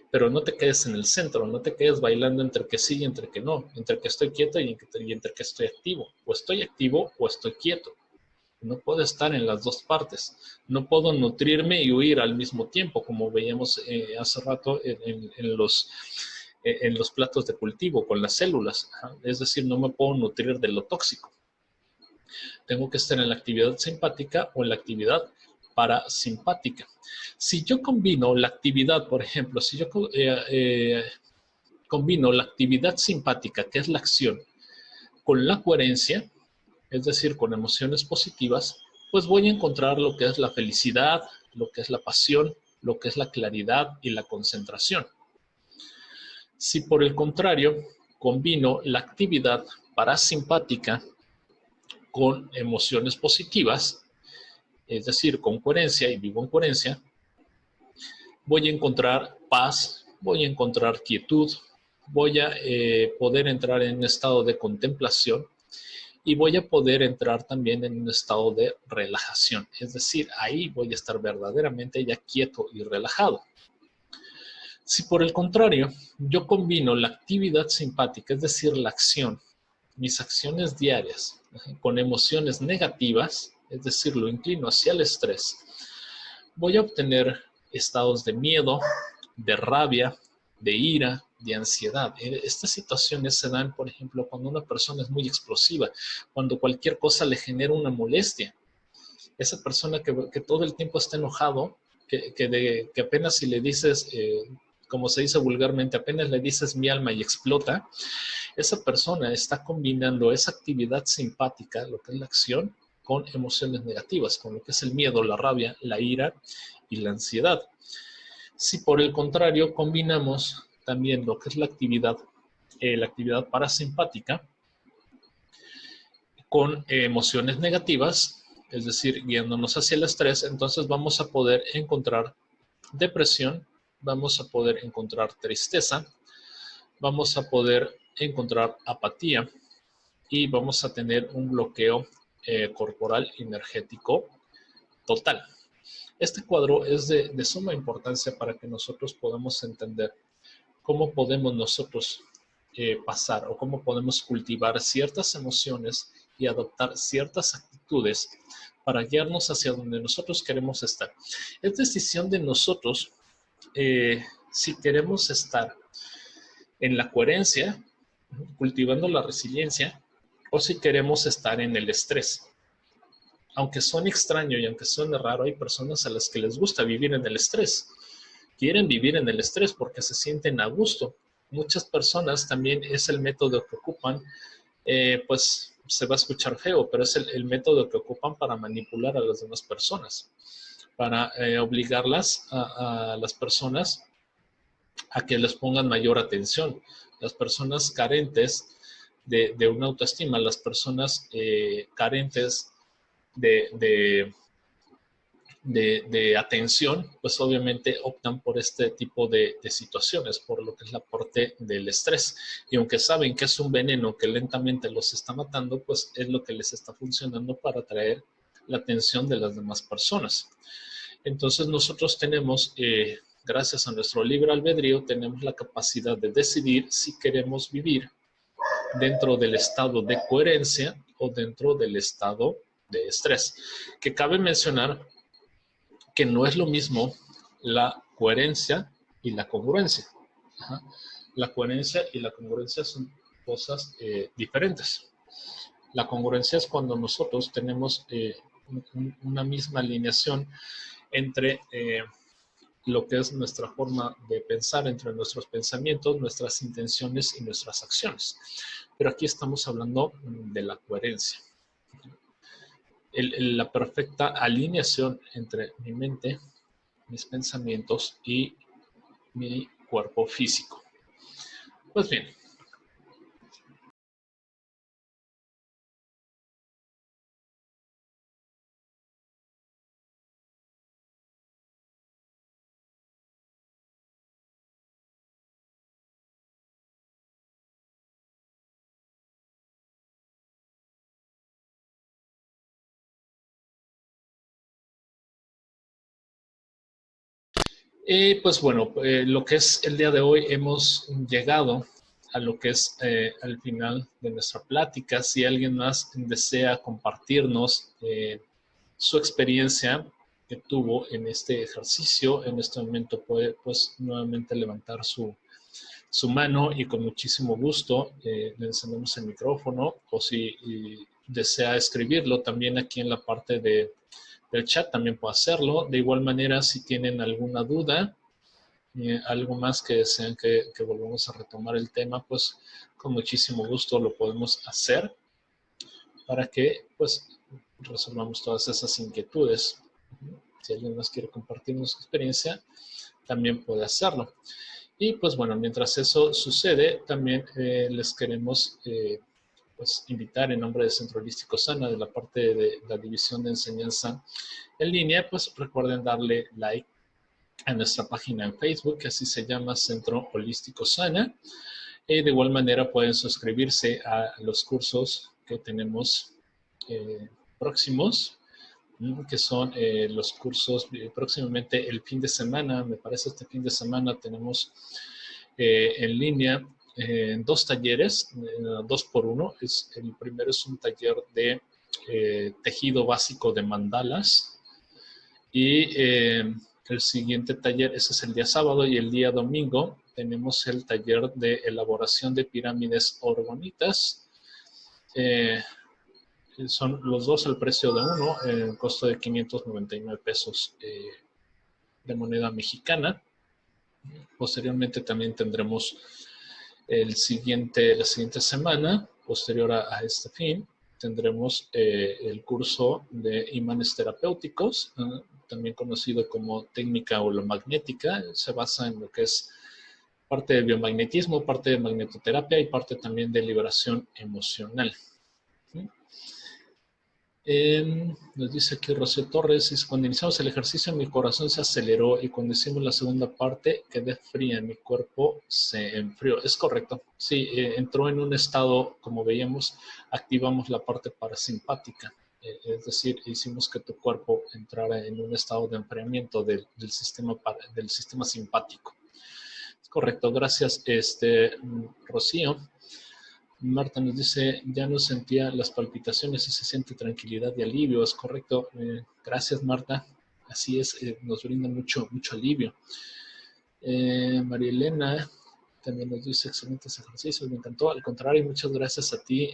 Pero no te quedes en el centro, no te quedes bailando entre que sí y entre que no, entre que estoy quieto y entre que estoy activo. O estoy activo o estoy quieto. No puedo estar en las dos partes. No puedo nutrirme y huir al mismo tiempo, como veíamos hace rato en los platos de cultivo con las células. Es decir, no me puedo nutrir de lo tóxico. Tengo que estar en la actividad simpática o en la actividad parasimpática. Si yo combino la actividad, por ejemplo, si yo combino la actividad simpática, que es la acción, con la coherencia, es decir, con emociones positivas, pues voy a encontrar lo que es la felicidad, lo que es la pasión, lo que es la claridad y la concentración. Si por el contrario combino la actividad parasimpática con emociones positivas, es decir, con coherencia, y vivo en coherencia, voy a encontrar paz, voy a encontrar quietud, voy a poder entrar en un estado de contemplación, y voy a poder entrar también en un estado de relajación. Es decir, ahí voy a estar verdaderamente ya quieto y relajado. Si por el contrario, yo combino la actividad simpática, es decir, la acción, mis acciones diarias, con emociones negativas, es decir, lo inclino hacia el estrés, voy a obtener estados de miedo, de rabia, de ira, de ansiedad. Estas situaciones se dan, por ejemplo, cuando una persona es muy explosiva, cuando cualquier cosa le genera una molestia. Esa persona que todo el tiempo está enojado, que apenas si le dices, como se dice vulgarmente, apenas le dices mi alma y explota, esa persona está combinando esa actividad simpática, lo que es la acción, con emociones negativas, con lo que es el miedo, la rabia, la ira y la ansiedad. Si por el contrario combinamos también lo que es la actividad parasimpática con emociones negativas, es decir, guiándonos hacia el estrés, entonces vamos a poder encontrar depresión, vamos a poder encontrar tristeza, vamos a poder encontrar apatía y vamos a tener un bloqueo corporal energético total. Este cuadro es de suma importancia para que nosotros podamos entender cómo podemos nosotros pasar o cómo podemos cultivar ciertas emociones y adoptar ciertas actitudes para guiarnos hacia donde nosotros queremos estar. Es decisión de nosotros si queremos estar en la coherencia, cultivando la resiliencia, o si queremos estar en el estrés. Aunque suene extraño y aunque suene raro, hay personas a las que les gusta vivir en el estrés. Quieren vivir en el estrés porque se sienten a gusto. Muchas personas también es el método que ocupan, pues se va a escuchar feo, pero es el método que ocupan para manipular a las demás personas, para obligarlas a las personas a que les pongan mayor atención. Las personas carentes de una autoestima, las personas carentes de atención, pues obviamente optan por este tipo de situaciones, por lo que es la parte del estrés. Y aunque saben que es un veneno que lentamente los está matando, pues es lo que les está funcionando para atraer la atención de las demás personas. Entonces nosotros tenemos, gracias a nuestro libre albedrío, tenemos la capacidad de decidir si queremos vivir dentro del estado de coherencia o dentro del estado de estrés. Que cabe mencionar que no es lo mismo la coherencia y la congruencia. Ajá. La coherencia y la congruencia son cosas diferentes. La congruencia es cuando nosotros tenemos una misma alineación entre lo que es nuestra forma de pensar, entre nuestros pensamientos, nuestras intenciones y nuestras acciones. Pero aquí estamos hablando de la coherencia. La perfecta alineación entre mi mente, mis pensamientos y mi cuerpo físico. Pues bien. Pues bueno, lo que es el día de hoy hemos llegado a lo que es al final de nuestra plática. Si alguien más desea compartirnos su experiencia que tuvo en este ejercicio, en este momento puede pues nuevamente levantar su mano y con muchísimo gusto le encendemos el micrófono, o si desea escribirlo también aquí en la parte del chat también puede hacerlo. De igual manera, si tienen alguna duda, algo más que desean que volvamos a retomar el tema, pues con muchísimo gusto lo podemos hacer para que pues resolvamos todas esas inquietudes. Si alguien más quiere compartirnos su experiencia, también puede hacerlo. Y pues bueno, mientras eso sucede, también les queremos pues invitar en nombre de Centro Holístico Sana, de la parte de la División de Enseñanza en Línea, pues recuerden darle like a nuestra página en Facebook, que así se llama Centro Holístico Sana. De igual manera pueden suscribirse a los cursos que tenemos próximos, que son los cursos próximamente el fin de semana. Me parece este fin de semana tenemos en línea 2 talleres, 2 por 1. El primero es un taller de tejido básico de mandalas y el siguiente taller, ese es el día sábado, y el día domingo tenemos el taller de elaboración de pirámides orgonitas. Son los dos al precio de uno, el costo de 599 pesos de moneda mexicana. Posteriormente también tendremos la siguiente semana, posterior a este fin, tendremos el curso de imanes terapéuticos, también conocido como técnica holomagnética. Se basa en lo que es parte de biomagnetismo, parte de magnetoterapia y parte también de liberación emocional. Nos dice aquí Rocío Torres, dice, cuando iniciamos el ejercicio mi corazón se aceleró y cuando hicimos la segunda parte quedé fría, mi cuerpo se enfrió. Es correcto, sí, entró en un estado, como veíamos, activamos la parte parasimpática, es decir, hicimos que tu cuerpo entrara en un estado de enfriamiento del sistema simpático. Es correcto, gracias, Rocío. Marta nos dice, ya no sentía las palpitaciones y se siente tranquilidad y alivio. Es correcto. Gracias, Marta. Así es, nos brinda mucho alivio. María Elena también nos dice, excelentes ejercicios, me encantó. Al contrario, muchas gracias a ti,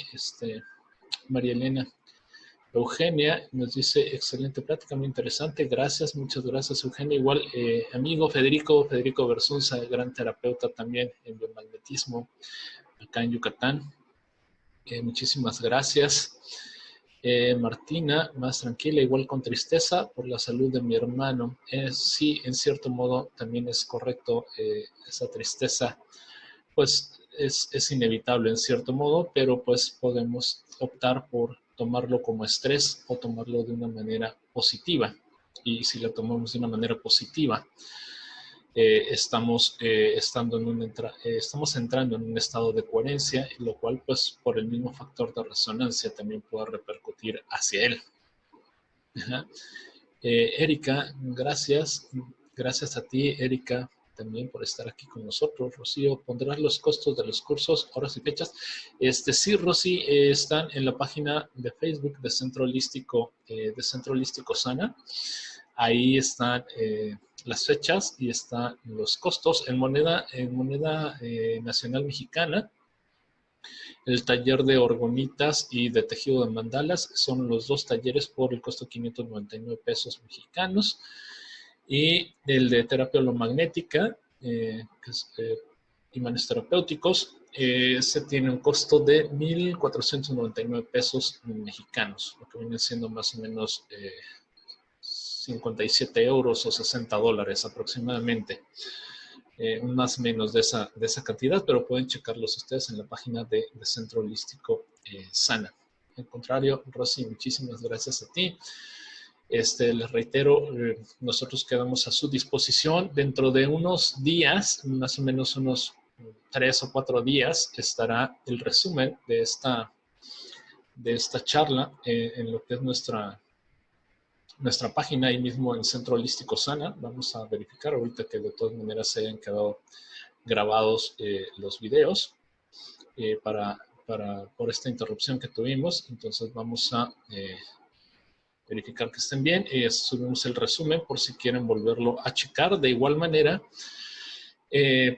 María Elena. Eugenia nos dice, excelente plática, muy interesante. Gracias, muchas gracias, Eugenia. Igual, amigo Federico Bersunza, gran terapeuta también en biomagnetismo acá en Yucatán. Muchísimas gracias. Martina, más tranquila, igual con tristeza por la salud de mi hermano. Sí, en cierto modo también es correcto, esa tristeza pues es inevitable en cierto modo, pero pues podemos optar por tomarlo como estrés o tomarlo de una manera positiva. Y si lo tomamos de una manera positiva, estamos entrando en un estado de coherencia, lo cual pues por el mismo factor de resonancia también puede repercutir hacia él. Erika, gracias a ti, Erika, también por estar aquí con nosotros. Rocío, ¿pondrás los costos de los cursos, horas y fechas? Sí, Rosy, están en la página de Facebook de Centro Holístico Sana. Ahí están las fechas y están los costos en moneda nacional mexicana. El taller de orgonitas y de tejido de mandalas son los dos talleres por el costo de 599 pesos mexicanos. Y el de terapia holomagnética, que es imanes terapéuticos, se tiene un costo de 1,499 pesos mexicanos, lo que viene siendo más o menos 57 euros o 60 dólares aproximadamente. Más o menos de esa cantidad, pero pueden checarlos ustedes en la página de Centro Holístico Sana. Al contrario, Rosy, muchísimas gracias a ti. Les reitero, nosotros quedamos a su disposición. Dentro de unos días, más o menos unos 3 o 4 días, estará el resumen de esta charla en lo que es nuestra página ahí mismo en Centro Holístico Sana. Vamos a verificar ahorita que de todas maneras se hayan quedado grabados los videos por esta interrupción que tuvimos. Entonces vamos a verificar que estén bien. Subimos el resumen por si quieren volverlo a checar. De igual manera,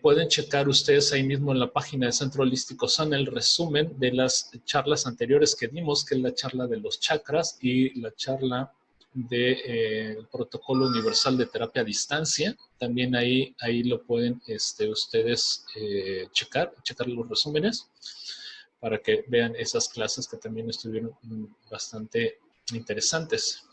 pueden checar ustedes ahí mismo en la página de Centro Holístico Sana el resumen de las charlas anteriores que dimos, que es la charla de los chakras y la charla del protocolo universal de terapia a distancia. También ahí lo pueden ustedes checar los resúmenes para que vean esas clases que también estuvieron bastante interesantes.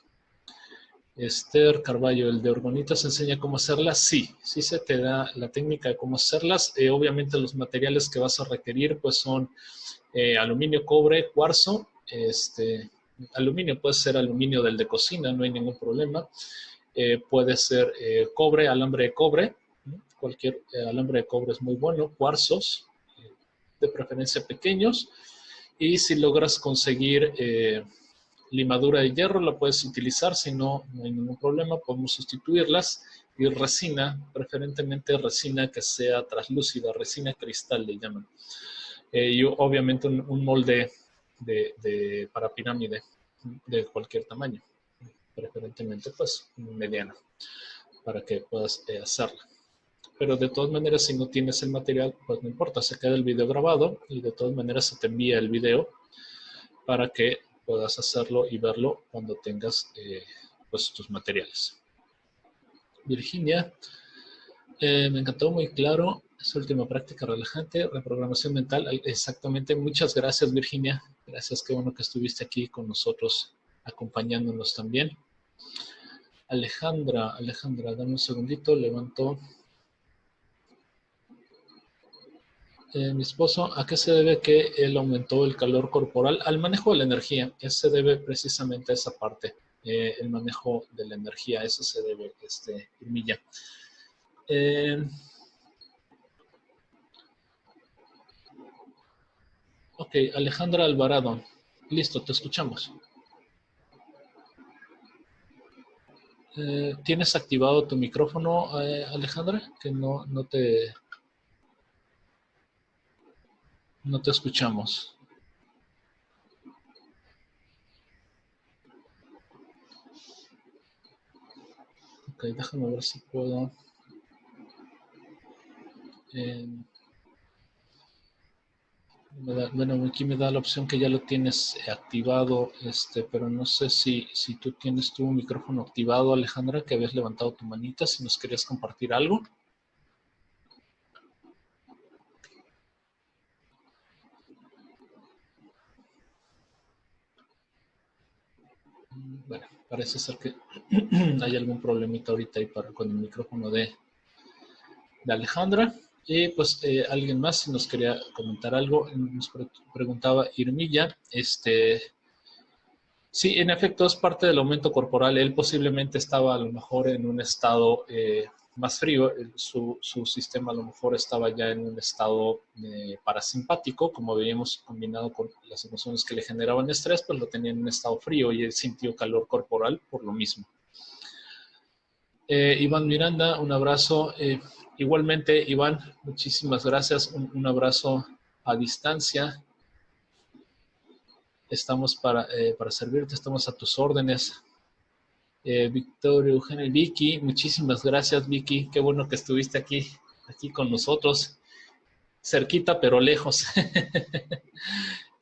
Esther Carballo, ¿el de orgonitas enseña cómo hacerlas? Sí se te da la técnica de cómo hacerlas. Obviamente los materiales que vas a requerir pues son aluminio, cobre, cuarzo. Aluminio puede ser aluminio del de cocina, no hay ningún problema. Puede ser cobre, alambre de cobre. Cualquier alambre de cobre es muy bueno. Cuarzos, de preferencia pequeños. Y si logras conseguir limadura de hierro, la puedes utilizar. Si no, no hay ningún problema. Podemos sustituirlas. Y resina, preferentemente resina que sea translúcida, resina cristal le llaman. Y obviamente un molde para pirámide de cualquier tamaño, preferentemente pues mediano, para que puedas hacerla. Pero de todas maneras, si no tienes el material, pues no importa, se queda el video grabado y de todas maneras se te envía el video para que puedas hacerlo y verlo cuando tengas pues tus materiales. Virginia, me encantó, muy claro. Su última práctica relajante, reprogramación mental. Exactamente. Muchas gracias, Virginia. Gracias, qué bueno que estuviste aquí con nosotros, acompañándonos también. Alejandra, dame un segundito, levanto. Mi esposo, ¿a qué se debe que él aumentó el calor corporal? Al manejo de la energía. Se debe precisamente a esa parte. El manejo de la energía, eso se debe, Irmilla. Ok, Alejandra Alvarado. Listo, te escuchamos. ¿Tienes activado tu micrófono, Alejandra? Que no te escuchamos. Ok, déjame ver si puedo. Bueno, aquí me da la opción que ya lo tienes activado, pero no sé si tú tienes tu micrófono activado, Alejandra, que habías levantado tu manita, si nos querías compartir algo. Bueno, parece ser que hay algún problemita ahorita ahí con el micrófono de Alejandra. Y pues alguien más si nos quería comentar algo, nos preguntaba Irmilla, sí, en efecto es parte del aumento corporal. Él posiblemente estaba a lo mejor en un estado más frío, su sistema a lo mejor estaba ya en un estado parasimpático, como veíamos combinado con las emociones que le generaban estrés, pues lo tenía en un estado frío y él sintió calor corporal por lo mismo. Iván Miranda, un abrazo. Igualmente, Iván, muchísimas gracias. Un abrazo a distancia. Estamos para servirte, estamos a tus órdenes. Victoria, Eugenia y Vicky, muchísimas gracias, Vicky. Qué bueno que estuviste aquí con nosotros. Cerquita, pero lejos.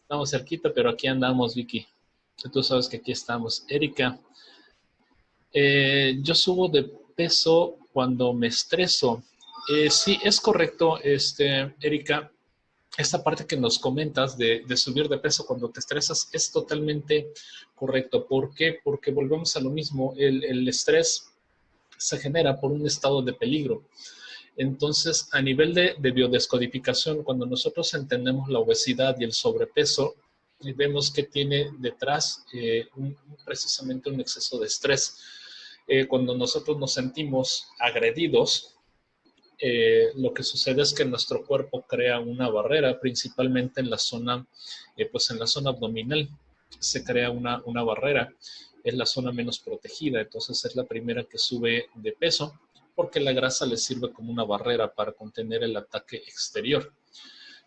Estamos cerquita, pero aquí andamos, Vicky. Tú sabes que aquí estamos. Erika, yo subo de peso cuando me estreso. Sí, es correcto, Erika. Esta parte que nos comentas de subir de peso cuando te estresas es totalmente correcto. ¿Por qué? Porque volvemos a lo mismo. El estrés se genera por un estado de peligro. Entonces, a nivel de biodescodificación, cuando nosotros entendemos la obesidad y el sobrepeso, vemos que tiene detrás precisamente un exceso de estrés. Cuando nosotros nos sentimos agredidos, lo que sucede es que nuestro cuerpo crea una barrera, principalmente en la zona, pues en la zona abdominal se crea una barrera, es la zona menos protegida, entonces es la primera que sube de peso, porque la grasa le sirve como una barrera para contener el ataque exterior.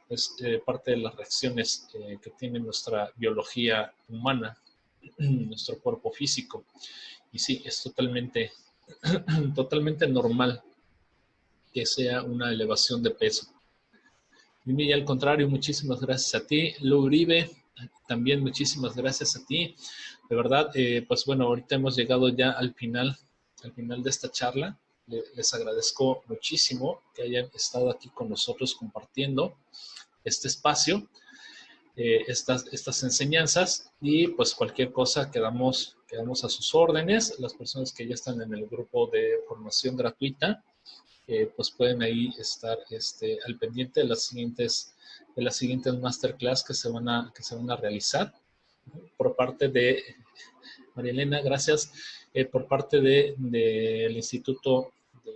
Es parte de las reacciones que tiene nuestra biología humana, nuestro cuerpo físico. Y sí, es totalmente normal que sea una elevación de peso. Y al contrario, muchísimas gracias a ti. Lu Uribe, también muchísimas gracias a ti. De verdad, pues bueno, ahorita hemos llegado ya al final de esta charla. Les agradezco muchísimo que hayan estado aquí con nosotros compartiendo este espacio, estas enseñanzas, y pues cualquier cosa quedamos a sus órdenes. Las personas que ya están en el grupo de formación gratuita, pues pueden ahí estar al pendiente de las siguientes masterclass que se van a realizar por parte de María Elena, gracias, por parte del Instituto